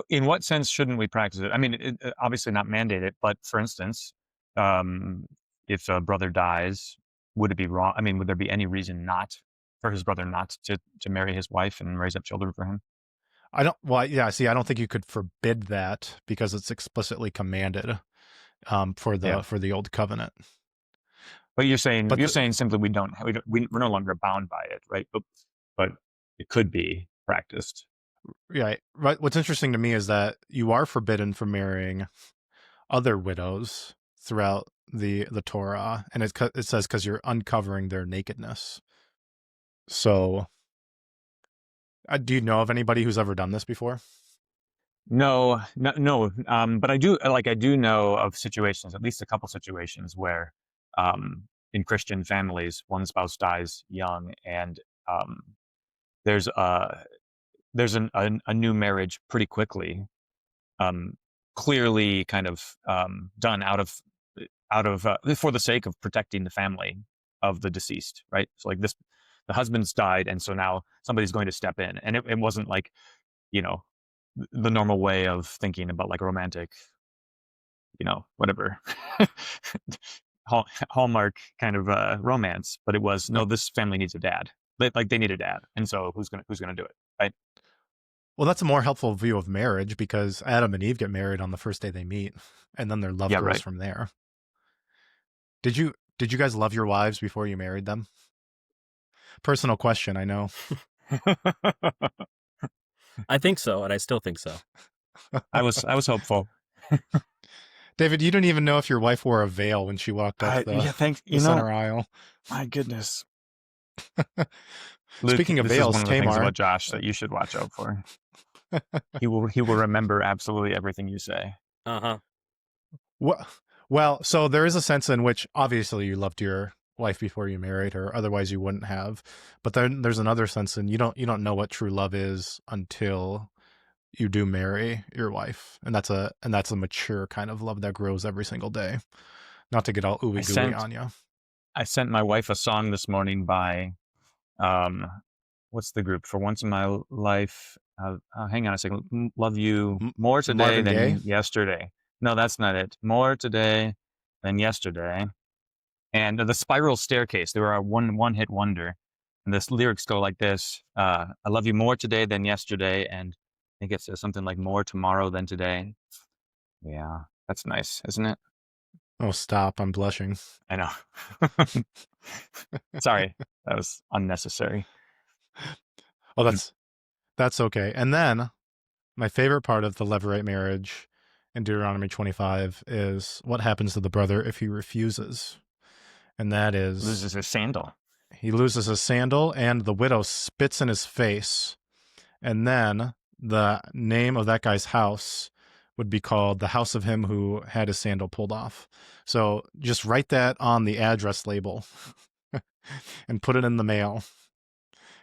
In what sense shouldn't we practice it? I mean, obviously not mandate it, but for instance, if a brother dies, would it be wrong? I mean, would there be any reason for his brother not to marry his wife and raise up children for him? I don't think you could forbid that because it's explicitly commanded for the old covenant. But you're saying simply we're no longer bound by it, right? But it could be practiced. Right. What's interesting to me is that you are forbidden from marrying other widows throughout the Torah, and it says because you're uncovering their nakedness. So, do you know of anybody who's ever done this before? No. But I do know of situations, at least a couple situations where, in Christian families, one spouse dies young, and there's a new marriage pretty quickly, clearly kind of done out of for the sake of protecting the family of the deceased, right? So like the husband's died, and so now somebody's going to step in, and it wasn't like, the normal way of thinking about like romantic, whatever Hallmark kind of romance, but it was, no, this family needs a dad. They need a dad, and so who's gonna do it, right? Well, that's a more helpful view of marriage because Adam and Eve get married on the first day they meet, and then their love grows from there. Did you guys love your wives before you married them? Personal question, I know. I think so, and I still think so. I was hopeful. David, you didn't even know if your wife wore a veil when she walked up the center aisle. My goodness. Speaking of veils, this is one of the Tamar, things about Josh that you should watch out for. He will remember absolutely everything you say. Uh-huh. Well, so there is a sense in which obviously you loved your wife before you married her, otherwise you wouldn't have. But then there's another sense in you don't know what true love is until you do marry your wife, and that's a mature kind of love that grows every single day. Not to get all ooey gooey on you. I sent my wife a song this morning by, what's the group? For Once in My Life. Hang on a second. Love you more today than yesterday. No, that's not it. More today than yesterday. And the Spiral Staircase. They were a one-hit wonder. And the lyrics go like this: I love you more today than yesterday, and I think it says something like more tomorrow than today. Yeah, that's nice, isn't it? Oh, stop. I'm blushing. I know. Sorry, that was unnecessary. Oh, that's okay. And then my favorite part of the Levirate marriage in Deuteronomy 25 is what happens to the brother if he refuses. And that is... loses his sandal. He loses his sandal, and the widow spits in his face. And then the name of that guy's house would be called the house of him who had his sandal pulled off. So just write that on the address label and put it in the mail,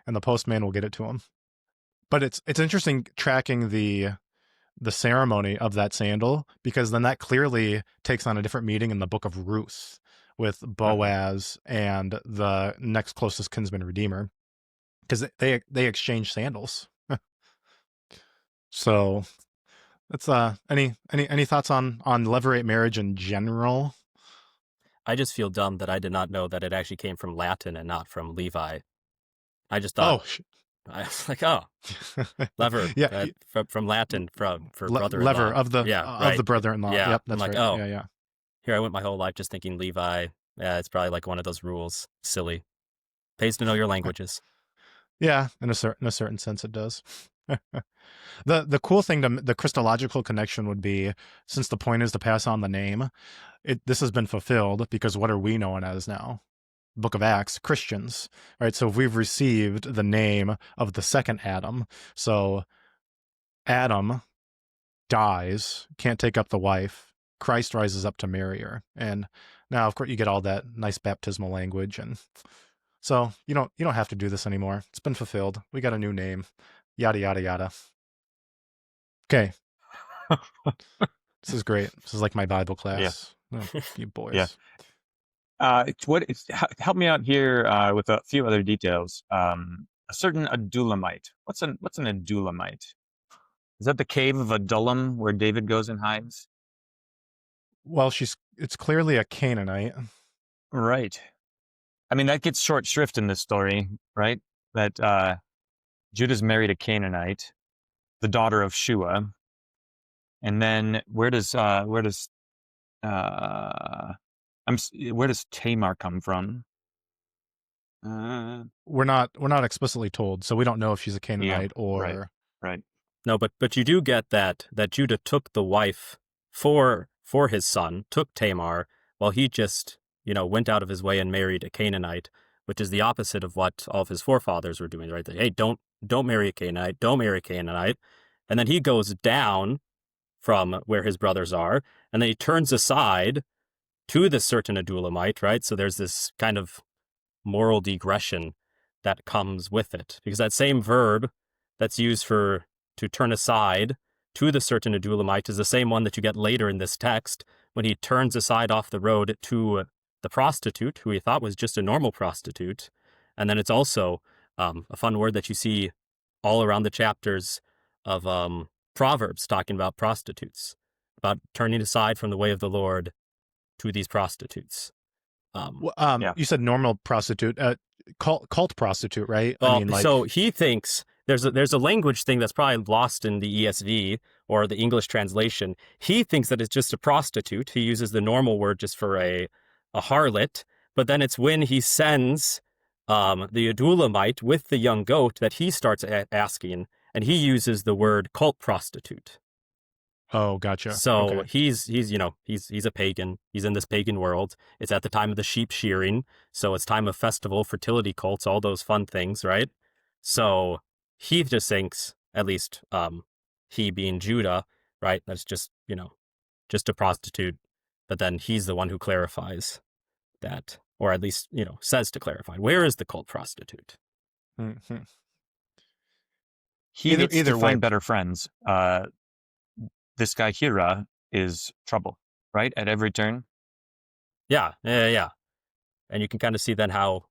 and the postman will get it to him. But it's interesting tracking the ceremony of that sandal, because then that clearly takes on a different meaning in the book of Ruth with Boaz and the next closest kinsman redeemer, because they exchange sandals. So that's any thoughts on Levirate marriage in general? I just feel dumb that I did not know that it actually came from Latin and not from Levi. I just thought, I was like, lever, yeah, from Latin for brother-in-law. Lever of the brother-in-law. Yeah, yep, that's I'm like, right. Yeah. Here I went my whole life just thinking Levi. Yeah, it's probably like one of those rules. Silly. Pays to know your languages. Yeah, in a certain sense, it does. The cool thing, the Christological connection would be, since the point is to pass on the name, this has been fulfilled, because what are we known as now? Book of Acts, Christians, right? So we've received the name of the second Adam. So Adam dies, can't take up the wife, Christ rises up to marry her. And now, of course, you get all that nice baptismal language, and so you don't have to do this anymore. It's been fulfilled. We got a new name. Yada yada yada. Okay, this is great. This is like my Bible class. Oh, you boys. Yeah. Help me out here with a few other details. A certain Adullamite. What's an Adullamite? Is that the cave of Adullam where David goes and hides? Well, it's clearly a Canaanite. Right. I mean, that gets short shrift in this story, right? That Judah's married a Canaanite, the daughter of Shua, and then where does Tamar come from? We're not explicitly told, so we don't know if she's a Canaanite or right. No, but you do get that Judah took the wife for his son, took Tamar, while he just, went out of his way and married a Canaanite, which is the opposite of what all of his forefathers were doing, right? Hey, don't marry a Canaanite, don't marry a Canaanite. And then he goes down from where his brothers are, and then he turns aside to this certain Adullamite, right? So there's this kind of moral digression that comes with it, because that same verb that's used to turn aside to the certain Adullamite is the same one that you get later in this text when he turns aside off the road to the prostitute, who he thought was just a normal prostitute. And then it's also a fun word that you see all around the chapters of Proverbs talking about prostitutes, about turning aside from the way of the Lord to these prostitutes. You said normal prostitute, cult prostitute, right? Well, so he thinks there's a language thing that's probably lost in the ESV or the English translation. He thinks that it's just a prostitute. He uses the normal word just for a harlot, but then it's when he sends the Adullamite with the young goat that he starts asking, and he uses the word cult prostitute. Oh, gotcha. So okay. he's a pagan. He's in this pagan world. It's at the time of the sheep shearing, so it's time of festival, fertility cults, all those fun things, right? So he just thinks, at least he being Judah, right? That's just just a prostitute. But then he's the one who clarifies that, or at least says to clarify, where is the cult prostitute? Mm-hmm. He needs to find better friends. This guy Hira is trouble, right? At every turn. Yeah. And you can kind of see then how,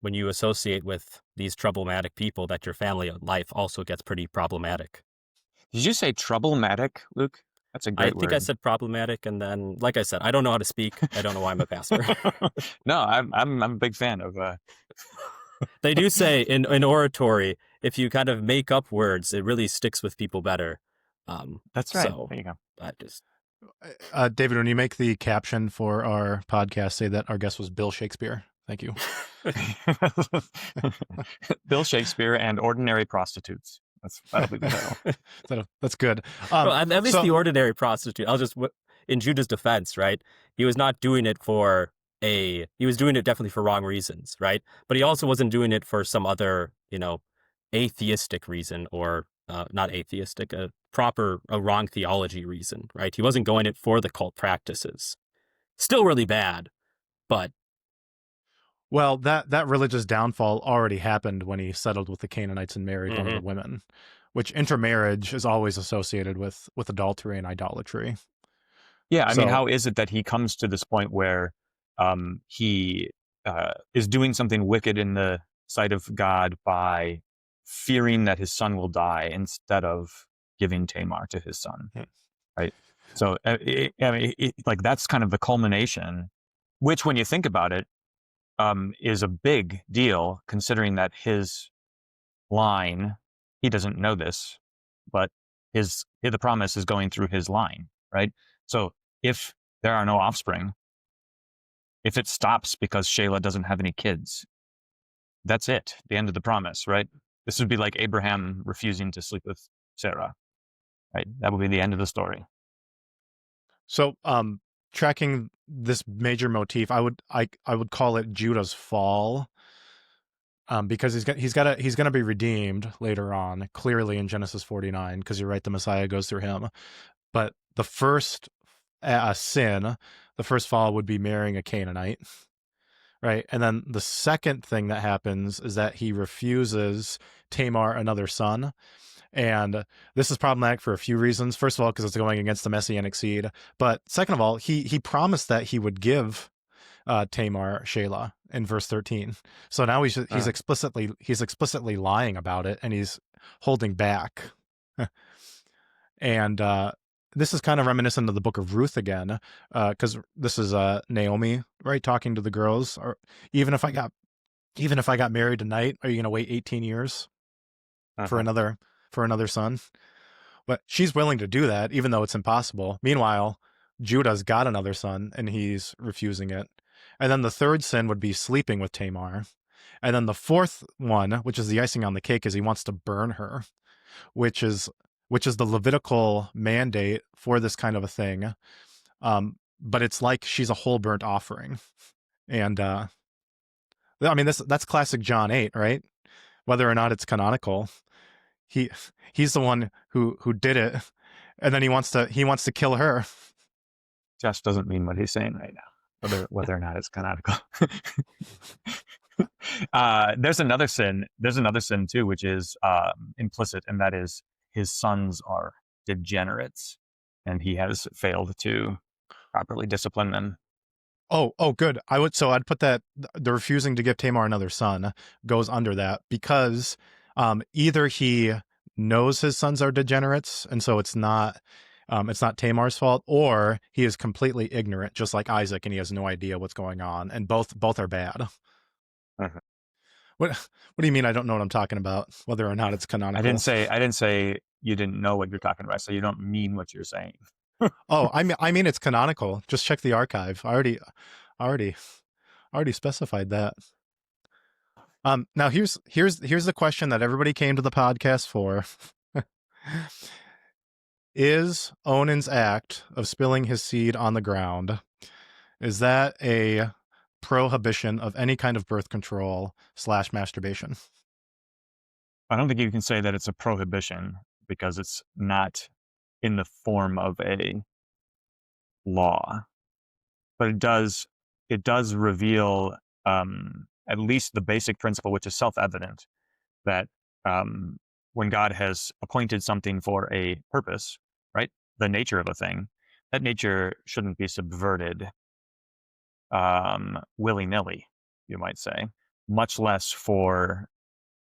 when you associate with these problematic people, that your family life also gets pretty problematic. Did you say troublematic, Luke? That's a great word. I think I said problematic, and then, like I said, I don't know how to speak. I don't know why I'm a pastor. No, I'm a big fan of. They do say in oratory, if you kind of make up words, it really sticks with people better. That's right. So there you go. I just David, when you make the caption for our podcast, say that our guest was Bill Shakespeare. Thank you. Bill Shakespeare and ordinary prostitutes. That'll be the title. That's good. Well, at least the ordinary prostitute. In Judah's defense, right? He was not doing it he was doing it definitely for wrong reasons, right? But he also wasn't doing it for some other, atheistic reason, or not atheistic, a wrong theology reason, right? He wasn't going it for the cult practices. Still really bad, but. Well, that religious downfall already happened when he settled with the Canaanites and married one of the women, which intermarriage is always associated with adultery and idolatry. Yeah, I mean, how is it that he comes to this point where he is doing something wicked in the sight of God by fearing that his son will die instead of giving Tamar to his son, right? So, that's kind of the culmination, which, when you think about it, is a big deal, considering that his line, he doesn't know this, but the promise is going through his line, right? So if there are no offspring, if it stops because Shelah doesn't have any kids, that's it, the end of the promise, right? This would be like Abraham refusing to sleep with Sarah, right? That would be the end of the story. So, tracking this major motif, I would call it Judah's fall, because he's going to be redeemed later on, clearly in Genesis 49, because you're right, the Messiah goes through him. But the first a sin. The first fall would be marrying a Canaanite, right? And then the second thing that happens is that he refuses Tamar another son. And this is problematic for a few reasons. First of all, because it's going against the messianic seed. But second of all, he promised that he would give Tamar Shelah in verse 13. So now he's explicitly lying about it, and he's holding back. And this is kind of reminiscent of the book of Ruth again, because this is Naomi, right, talking to the girls. Or even if I got married tonight, are you going to wait 18 years for another son? But she's willing to do that, even though it's impossible. Meanwhile, Judah's got another son, and he's refusing it. And then the third sin would be sleeping with Tamar. And then the fourth one, which is the icing on the cake, is he wants to burn her, which is the Levitical mandate for this kind of a thing. But it's like she's a whole burnt offering. And I mean, that's classic John 8, right? Whether or not it's canonical. He's the one who did it, and then he wants to kill her. Josh doesn't mean what he's saying right now, whether or not it's canonical. There's another sin too, which is implicit, and that is his sons are degenerates, and he has failed to properly discipline them. Oh, good. I'd put that the refusing to give Tamar another son goes under that, because either he knows his sons are degenerates, and so it's not Tamar's fault, or he is completely ignorant, just like Isaac, and he has no idea what's going on, and both are bad. What do you mean I don't know what I'm talking about? Whether or not it's canonical? I didn't say you didn't know what you're talking about, so you don't mean what you're saying. Oh, I mean it's canonical. Just check the archive. I already specified that. Now here's the question that everybody came to the podcast for. Is Onan's act of spilling his seed on the ground, is that a prohibition of any kind of birth control / masturbation? I don't think you can say that it's a prohibition, because it's not in the form of a law, but it does reveal at least the basic principle, which is self-evident, that when God has appointed something for a purpose, right, the nature of a thing, that nature shouldn't be subverted willy-nilly, you might say, much less for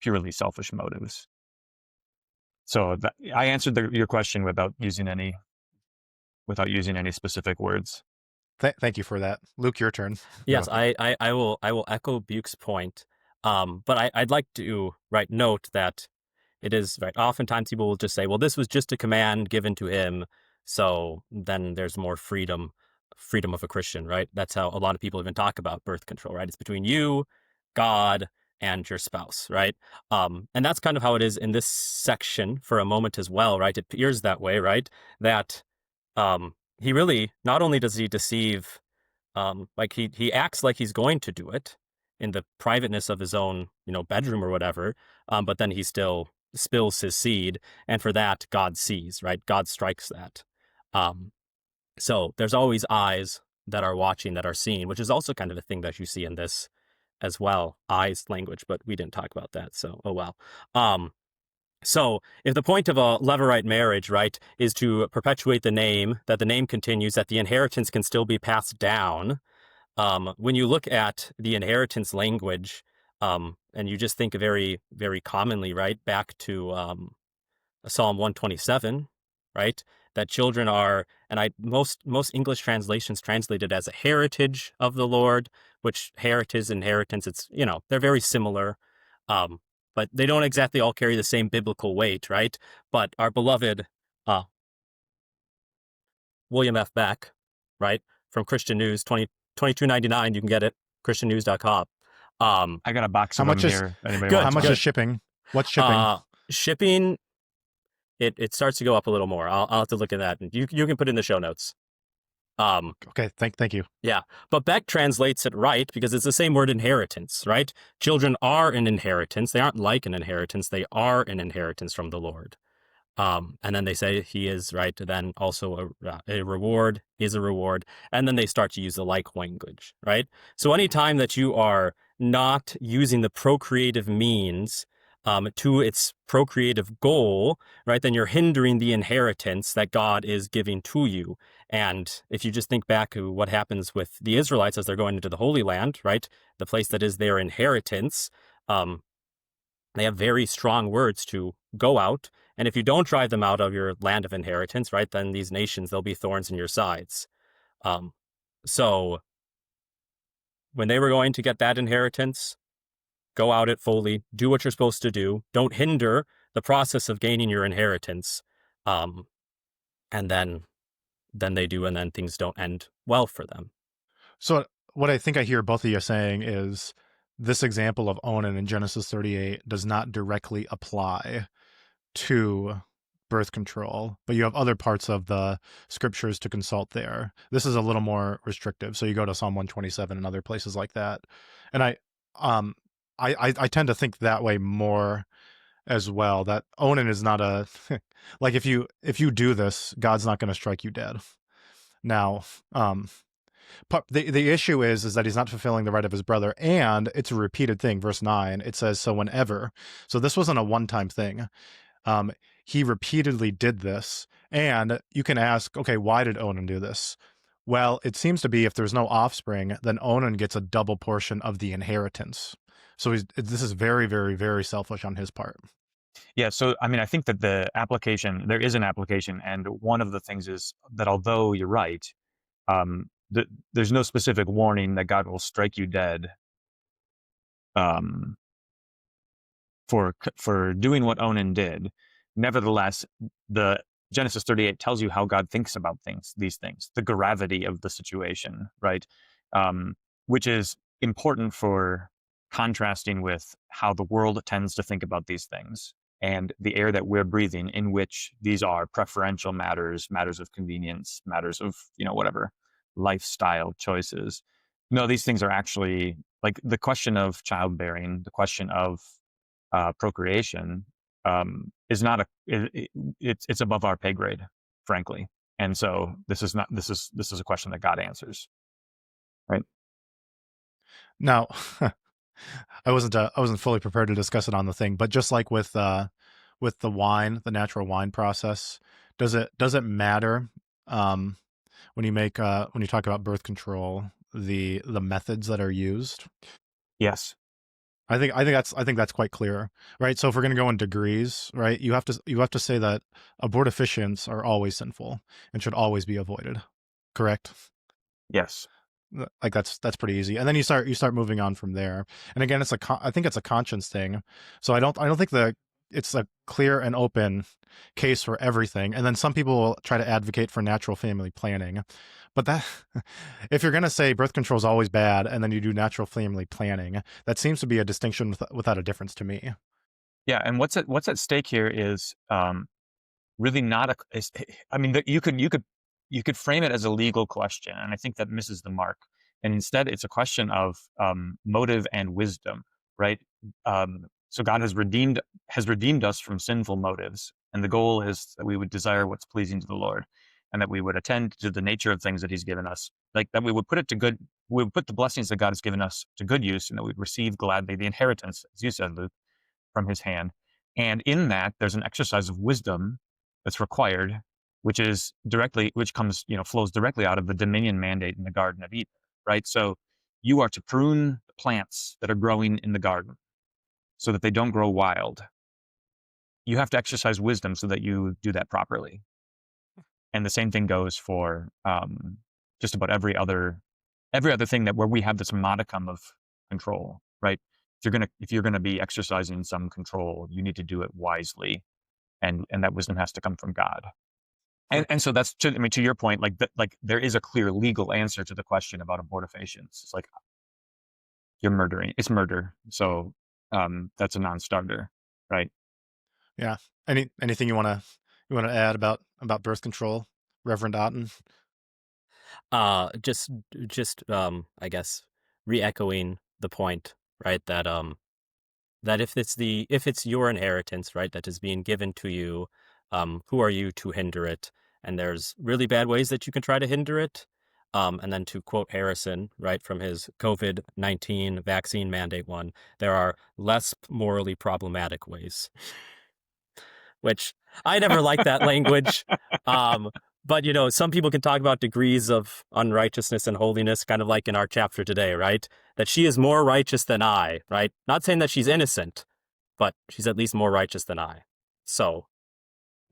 purely selfish motives. So I answered your question without using any specific words. Thank you for that. Luke, your turn. Yes, I will echo Buchs' point. But I'd like to note that it is right. Oftentimes people will just say, well, this was just a command given to him, so then there's more freedom of a Christian, right? That's how a lot of people even talk about birth control, right? It's between you, God, and your spouse, right? And that's kind of how it is in this section for a moment as well, right? It appears that way, right? That he really, not only does he deceive, like he acts like he's going to do it in the privateness of his own, bedroom or whatever, but then he still spills his seed, and for that God sees, right? God strikes that. So there's always eyes that are watching, that are seeing, which is also kind of a thing that you see in this as well, eyes language, but we didn't talk about that, so oh well. So if the point of a Levirate marriage, right, is to perpetuate the name, that the name continues, that the inheritance can still be passed down, when you look at the inheritance language, and you just think very, very commonly, right, back to Psalm 127, right, that children are, and most English translations translate it as a heritage of the Lord, which heritage, inheritance, it's, they're very similar. But they don't exactly all carry the same biblical weight, right? But our beloved William F. Beck, right, from Christian News, $22.99, you can get it, christiannews.com. I got a box of them here. How much is shipping? What's shipping? Shipping, it starts to go up a little more. I'll have to look at that. You can put it in the show notes. Okay, thank you. Yeah, but Beck translates it right, because it's the same word, inheritance, right? Children are an inheritance. They aren't like an inheritance. They are an inheritance from the Lord. And then they say he is, right, then also a reward is a reward. And then they start to use the like language, right? So anytime that you are not using the procreative means to its procreative goal, right, then you're hindering the inheritance that God is giving to you. And if you just think back to what happens with the Israelites as they're going into the Holy Land, right, the place that is their inheritance, they have very strong words to go out. And if you don't drive them out of your land of inheritance, right, then these nations, they'll be thorns in your sides. Um, so when they were going to get that inheritance, go out it fully, do what you're supposed to do. Don't hinder the process of gaining your inheritance. And then they do, and then things don't end well for them. So what I think I hear both of you saying is this example of Onan in Genesis 38 does not directly apply to birth control, but you have other parts of the scriptures to consult there. This is a little more restrictive. So you go to Psalm 127 and other places like that. And I tend to think that way more as well, that Onan is not a like if you do this, God's not going to strike you dead. Now, the issue is that he's not fulfilling the right of his brother, and it's a repeated thing. Verse 9, it says, so whenever. So this wasn't a one-time thing. He repeatedly did this, and you can ask, okay, why did Onan do this? Well, it seems to be if there's no offspring, then Onan gets a double portion of the inheritance. So this is very, very, very selfish on his part. Yeah, so I mean, I think that there is an application, and one of the things is that although you're right, there's no specific warning that God will strike you dead for doing what Onan did. Nevertheless, the Genesis 38 tells you how God thinks about these things, the gravity of the situation, right? Which is important for contrasting with how the world tends to think about these things and the air that we're breathing, in which these are preferential matters of convenience, matters of, whatever, lifestyle choices. No, these things are actually, like, the question of childbearing, the question of procreation is not it's above our pay grade, frankly. And so this is a question that God answers, right? Now, I wasn't fully prepared to discuss it on the thing, but just like with the wine, the natural wine process, does it matter when you talk about birth control, the methods that are used? Yes. I think that's quite clear, right? So if we're going to go in degrees, right, you have to say that abortifacients are always sinful and should always be avoided. Correct? Yes. Like that's pretty easy. And then you start moving on from there. And again, I think it's a conscience thing. So I don't think it's a clear and open case for everything. And then some people will try to advocate for natural family planning. But that, if you're going to say birth control is always bad and then you do natural family planning, that seems to be a distinction without a difference to me. Yeah. And what's at stake here is really not I mean, you could frame it as a legal question, and I think that misses the mark. And instead, it's a question of motive and wisdom, right? So God has redeemed us from sinful motives, and the goal is that we would desire what's pleasing to the Lord, and that we would attend to the nature of things that He's given us, like that we would put the blessings that God has given us to good use, and that we'd receive gladly the inheritance, as you said, Luke, from His hand. And in that, there's an exercise of wisdom that's required, which flows directly out of the dominion mandate in the Garden of Eden, right? So you are to prune the plants that are growing in the garden so that they don't grow wild. You have to exercise wisdom so that you do that properly. And the same thing goes for just about every other thing where we have this modicum of control, right? If you're gonna be exercising some control, you need to do it wisely, and that wisdom has to come from God. And so that's to your point, like there is a clear legal answer to the question about abortifacients. It's like you're murdering. It's murder. So that's a non-starter, right? Yeah. Anything you want to add about birth control, Reverend Otten? Just I guess re-echoing the point, right, that if it's your inheritance, right, that is being given to you, Who are you to hinder it? And there's really bad ways that you can try to hinder it. And then to quote Harrison, right, from his COVID-19 vaccine mandate one, there are less morally problematic ways, which I never liked that language. But, some people can talk about degrees of unrighteousness and holiness, kind of like in our chapter today, right? That she is more righteous than I, right? Not saying that she's innocent, but she's at least more righteous than I. So,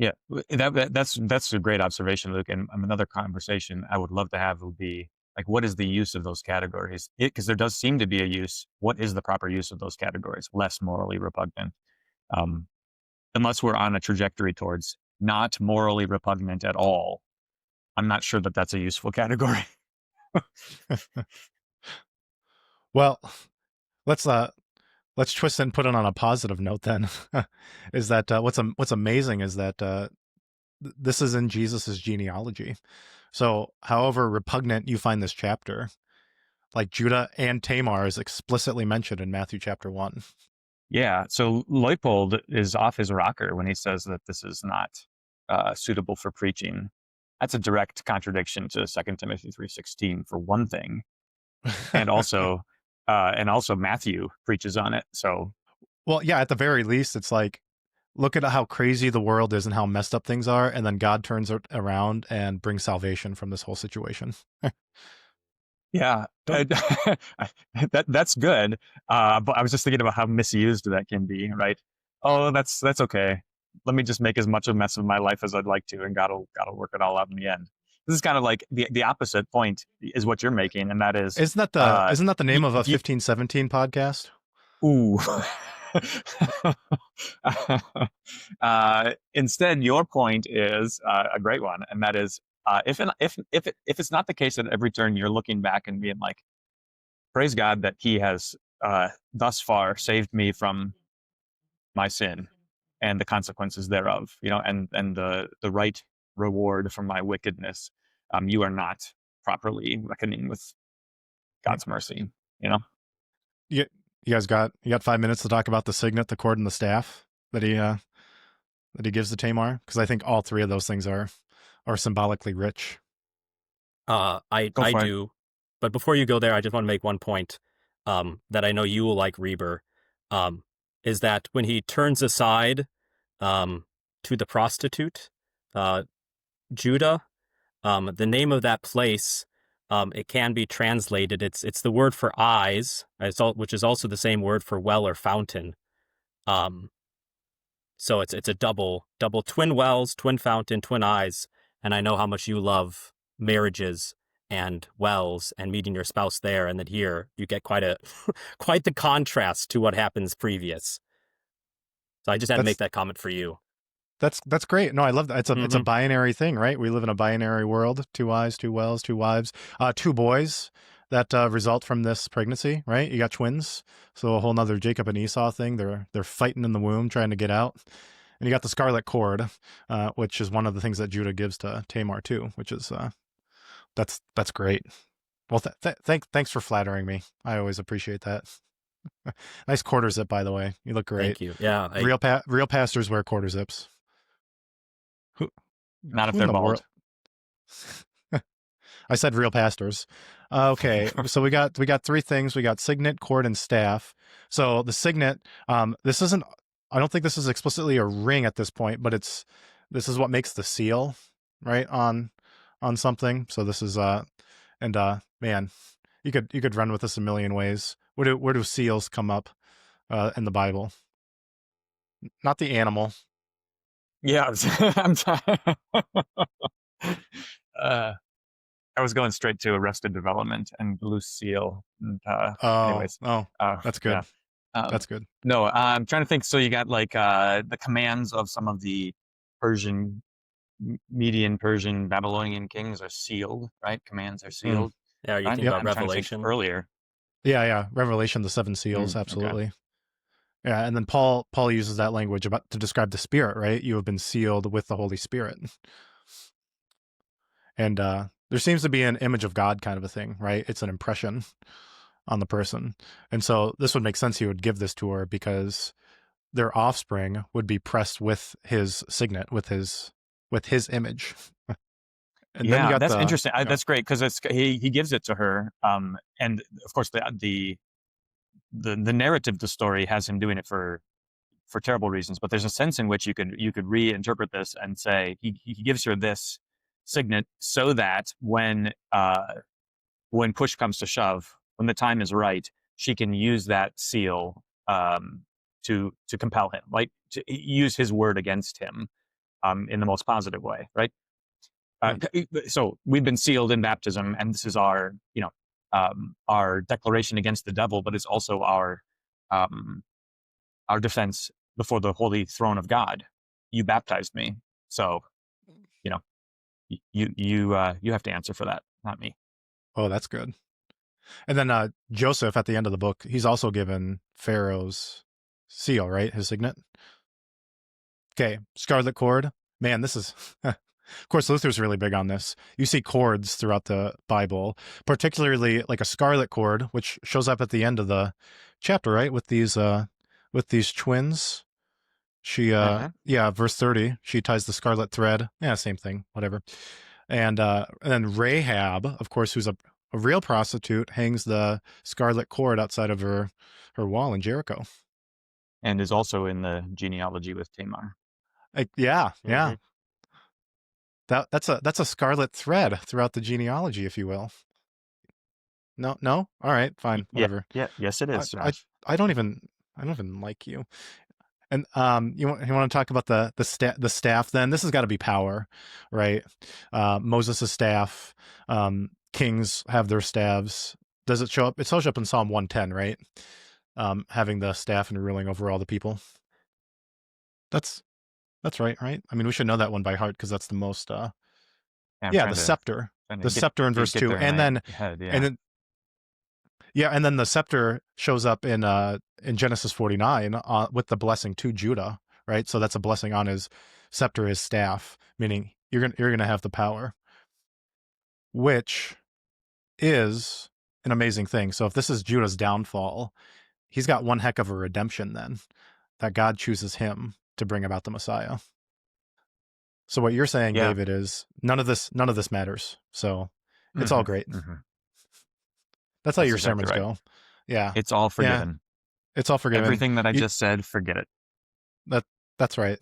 Yeah, that's a great observation, Luke. And another conversation I would love to have would be like, what is the use of those categories? Because there does seem to be a use. What is the proper use of those categories? Less morally repugnant, unless we're on a trajectory towards not morally repugnant at all. I'm not sure that that's a useful category. Well, let's twist it and put it on a positive note then. Is that what's amazing is that this is in Jesus's genealogy. So however repugnant you find this chapter, like Judah and Tamar is explicitly mentioned in Matthew chapter 1. Yeah, so Leupold is off his rocker when he says that this is not suitable for preaching. That's a direct contradiction to 2 Timothy 3:16 for one thing, and also Matthew preaches on it. So, well, yeah, at the very least, it's like, look at how crazy the world is and how messed up things are, and then God turns it around and brings salvation from this whole situation. yeah, that's good. But I was just thinking about how misused that can be, right? Oh, that's okay. Let me just make as much of a mess of my life as I'd like to, and God'll work it all out in the end. This is kind of like the opposite point is what you're making, and that is Isn't that the name of a 1517 podcast? Ooh. Instead, your point is a great one, and that is if it's not the case that at every turn you're looking back and being like, praise God that He has thus far saved me from my sin and the consequences thereof, and the right reward for my wickedness. You are not properly reckoning with God's mercy, You guys got 5 minutes to talk about the signet, the cord, and the staff that he gives to Tamar, because I think all three of those things are symbolically rich. I do, but before you go there, I just want to make one point that I know you will like Reber, is that when he turns aside to the prostitute, Judah, the name of that place, it can be translated. It's the word for eyes, which is also the same word for well or fountain. So it's a double twin wells, twin fountain, twin eyes. And I know how much you love marriages and wells and meeting your spouse there. And then here you get quite the contrast to what happens previous. So I just had to make that comment for you. That's great. No, I love that. It's a binary thing, right? We live in a binary world: 2 eyes, 2 wells, 2 wives, 2 boys that result from this pregnancy, right? You got twins, so a whole nother Jacob and Esau thing. They're fighting in the womb, trying to get out. And you got the scarlet cord, which is one of the things that Judah gives to Tamar too, which is that's great. Well, thanks for flattering me. I always appreciate that. Nice quarter zip, by the way. You look great. Thank you. Yeah, real pastors wear quarter zips. Not if they're bald. I said real pastors. Okay, so we got 3 things. We got signet, cord, and staff. So the signet, this isn't. I don't think this is explicitly a ring at this point, but this is what makes the seal, right, on something. So this is man, you could run with this a million ways. Where do seals come up in the Bible? Not the animal. Yeah, I'm I was going straight to Arrested Development and loose seal. And, anyways, that's good. Yeah. That's good. No, I'm trying to think. So you got like the commands of some of the Persian, Median Persian, Babylonian kings are sealed, right? Commands are sealed. Yeah, are you thinking about Revelation earlier? Yeah, Revelation, the 7 seals, absolutely. Okay. Yeah, and then Paul uses that language to describe the Spirit, right? You have been sealed with the Holy Spirit. And there seems to be an image of God kind of a thing, right? It's an impression on the person. And so this would make sense he would give this to her because their offspring would be pressed with his signet, with his image. And then you Yeah, got that's the interesting. That's great because he gives it to her, and of course the narrative of the story has him doing it for terrible reasons. But there's a sense in which you could reinterpret this and say he gives her this signet so that when push comes to shove, when the time is right, she can use that seal to compel him, like to use his word against him in the most positive way, right? So we've been sealed in baptism, and this is our our declaration against the devil, but it's also our defense before the holy throne of God. You baptized me, so you know you have to answer for that, not me. Oh, that's good. And then Joseph at the end of the book, he's also given Pharaoh's seal, right? His signet. Okay, scarlet cord. Man, this is of course Luther's really big on this. You see cords throughout the Bible, particularly like a scarlet cord, which shows up at the end of the chapter, right? With these twins. She yeah, verse 30, she ties the scarlet thread. Yeah, same thing, whatever. And then Rahab, of course, who's a real prostitute, hangs the scarlet cord outside of her wall in Jericho. And is also in the genealogy with Tamar. Yeah. Mhm. That's a scarlet thread throughout the genealogy, if you will. No, all right, fine, whatever. Yes, it is. I don't even like you. And you want to talk about the staff? Then this has got to be power, right? Moses' staff. Kings have their staves. Does it show up? It shows up in Psalm 110, right? Having the staff and ruling over all the people. That's right. I mean, we should know that one by heart because that's the most. The scepter. The scepter in verse 2, and then and then the scepter shows up in Genesis 49 with the blessing to Judah, right? So that's a blessing on his scepter, his staff, meaning you're gonna have the power, which is an amazing thing. So if this is Judah's downfall, he's got one heck of a redemption then, that God chooses him to bring about the Messiah. So what you're saying, David, is none of this matters. So it's all great. That's how your exactly sermons go. Yeah. It's all forgiven. It's all forgiven. Everything that I just said, forget it. That's right.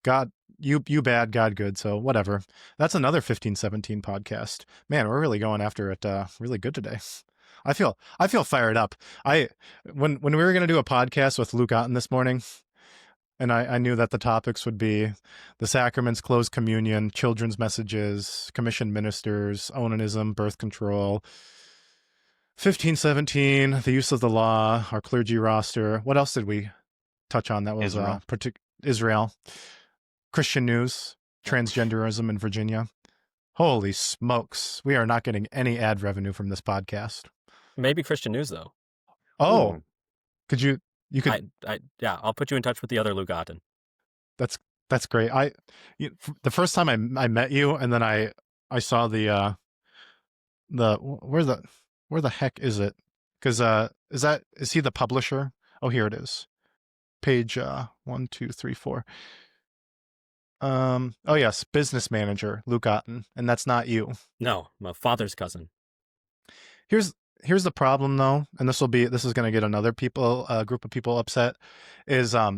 God, you bad, God good. So whatever. That's another 1517 podcast. Man, we're really going after it really good today. I feel fired up. When we were going to do a podcast with Luke Otten this morning, and I knew that the topics would be the sacraments, closed communion, children's messages, commissioned ministers, onanism, birth control, 1517, the use of the law, our clergy roster. What else did we touch on? That was Israel, Christian news, transgenderism in Virginia. Holy smokes. We are not getting any ad revenue from this podcast. Maybe Christian news, though. Oh, could you could. I'll put you in touch with the other Luke Otten. That's great. The first time I met you, and then I saw the where the heck is it? Because is he the publisher? Oh, here it is. Page 1, 2, 3, 4. Oh yes, business manager Luke Otten, and that's not you. No, my father's cousin. Here's the problem though, and this is going to get another group of people upset. Is I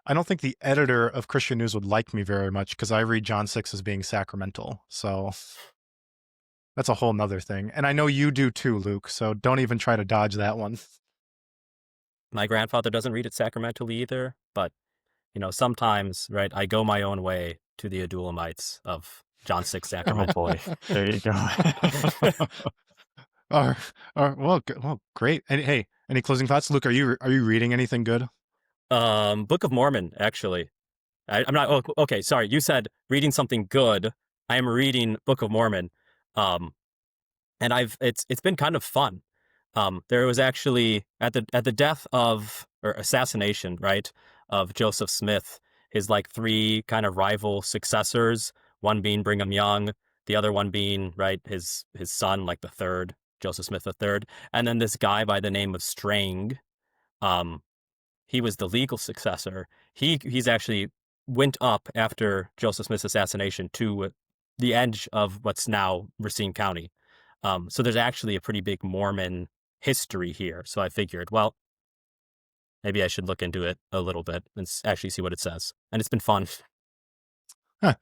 don't think the editor of Christian News would like me very much because I read John 6 as being sacramental. So that's a whole nother thing. And I know you do too, Luke, so don't even try to dodge that one. My grandfather doesn't read it sacramentally either, but, sometimes, right, I go my own way to the Adulamites of John 6 sacrament. Oh boy, there you go. Well, great. Any closing thoughts, Luke? Are you reading anything good? Book of Mormon, actually. I'm not. Oh, okay, sorry. You said reading something good. I am reading Book of Mormon, and it's been kind of fun. There was actually at the death of or assassination, right, of Joseph Smith, his like three kind of rival successors. One being Brigham Young, the other one being right his son, like the third Joseph Smith the third, and then this guy by the name of Strang. he was the legal successor. He's actually went up after Joseph Smith's assassination to the edge of what's now Racine County. So there's actually a pretty big Mormon history here. So I figured, well, maybe I should look into it a little bit and actually see what it says. And it's been fun. Huh.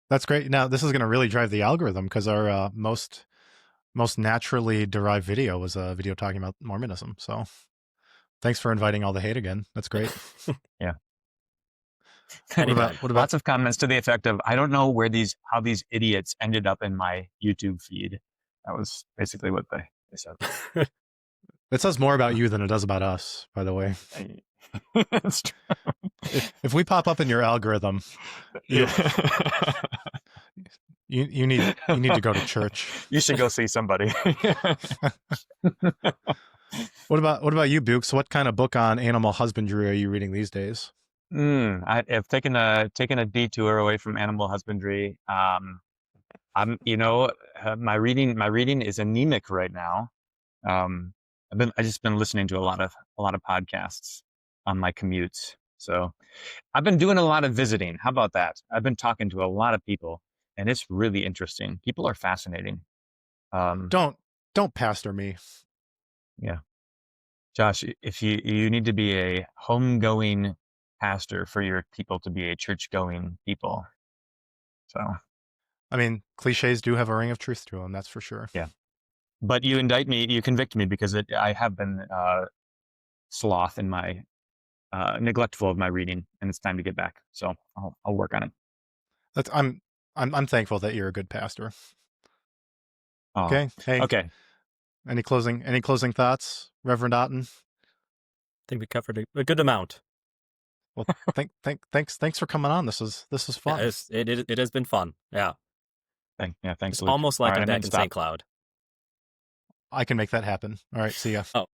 That's great. Now, this is going to really drive the algorithm because our most naturally derived video was a video talking about Mormonism. So thanks for inviting all the hate again. That's great. Yeah. What about Lots of comments to the effect of, I don't know how these idiots ended up in my YouTube feed. That was basically what they said. It says more about you than it does about us, by the way. It's true. If we pop up in your algorithm, you need to go to church. You should go see somebody. What about you, Buchs? What kind of book on animal husbandry are you reading these days? I have taken a detour away from animal husbandry. My reading is anemic right now. I just been listening to a lot of podcasts on my commutes. So I've been doing a lot of visiting. How about that? I've been talking to a lot of people, and it's really interesting. People are fascinating. Don't pastor me. Yeah, Josh, if you need to be a homegoing pastor for your people to be a church-going people. So, I mean, cliches do have a ring of truth to them. That's for sure. Yeah. But you convict me because I have been sloth in my neglectful of my reading, and it's time to get back. So I'll work on it. I'm thankful that you're a good pastor. Oh, okay. Hey. Okay. Any closing thoughts, Reverend Otten? I think we covered a good amount. Well, thanks for coming on. This is fun. Yeah, it has been fun. Yeah. Thanks. It's Luke. almost like All right, I'm back in St. Cloud. I can make that happen. All right. See ya. Oh.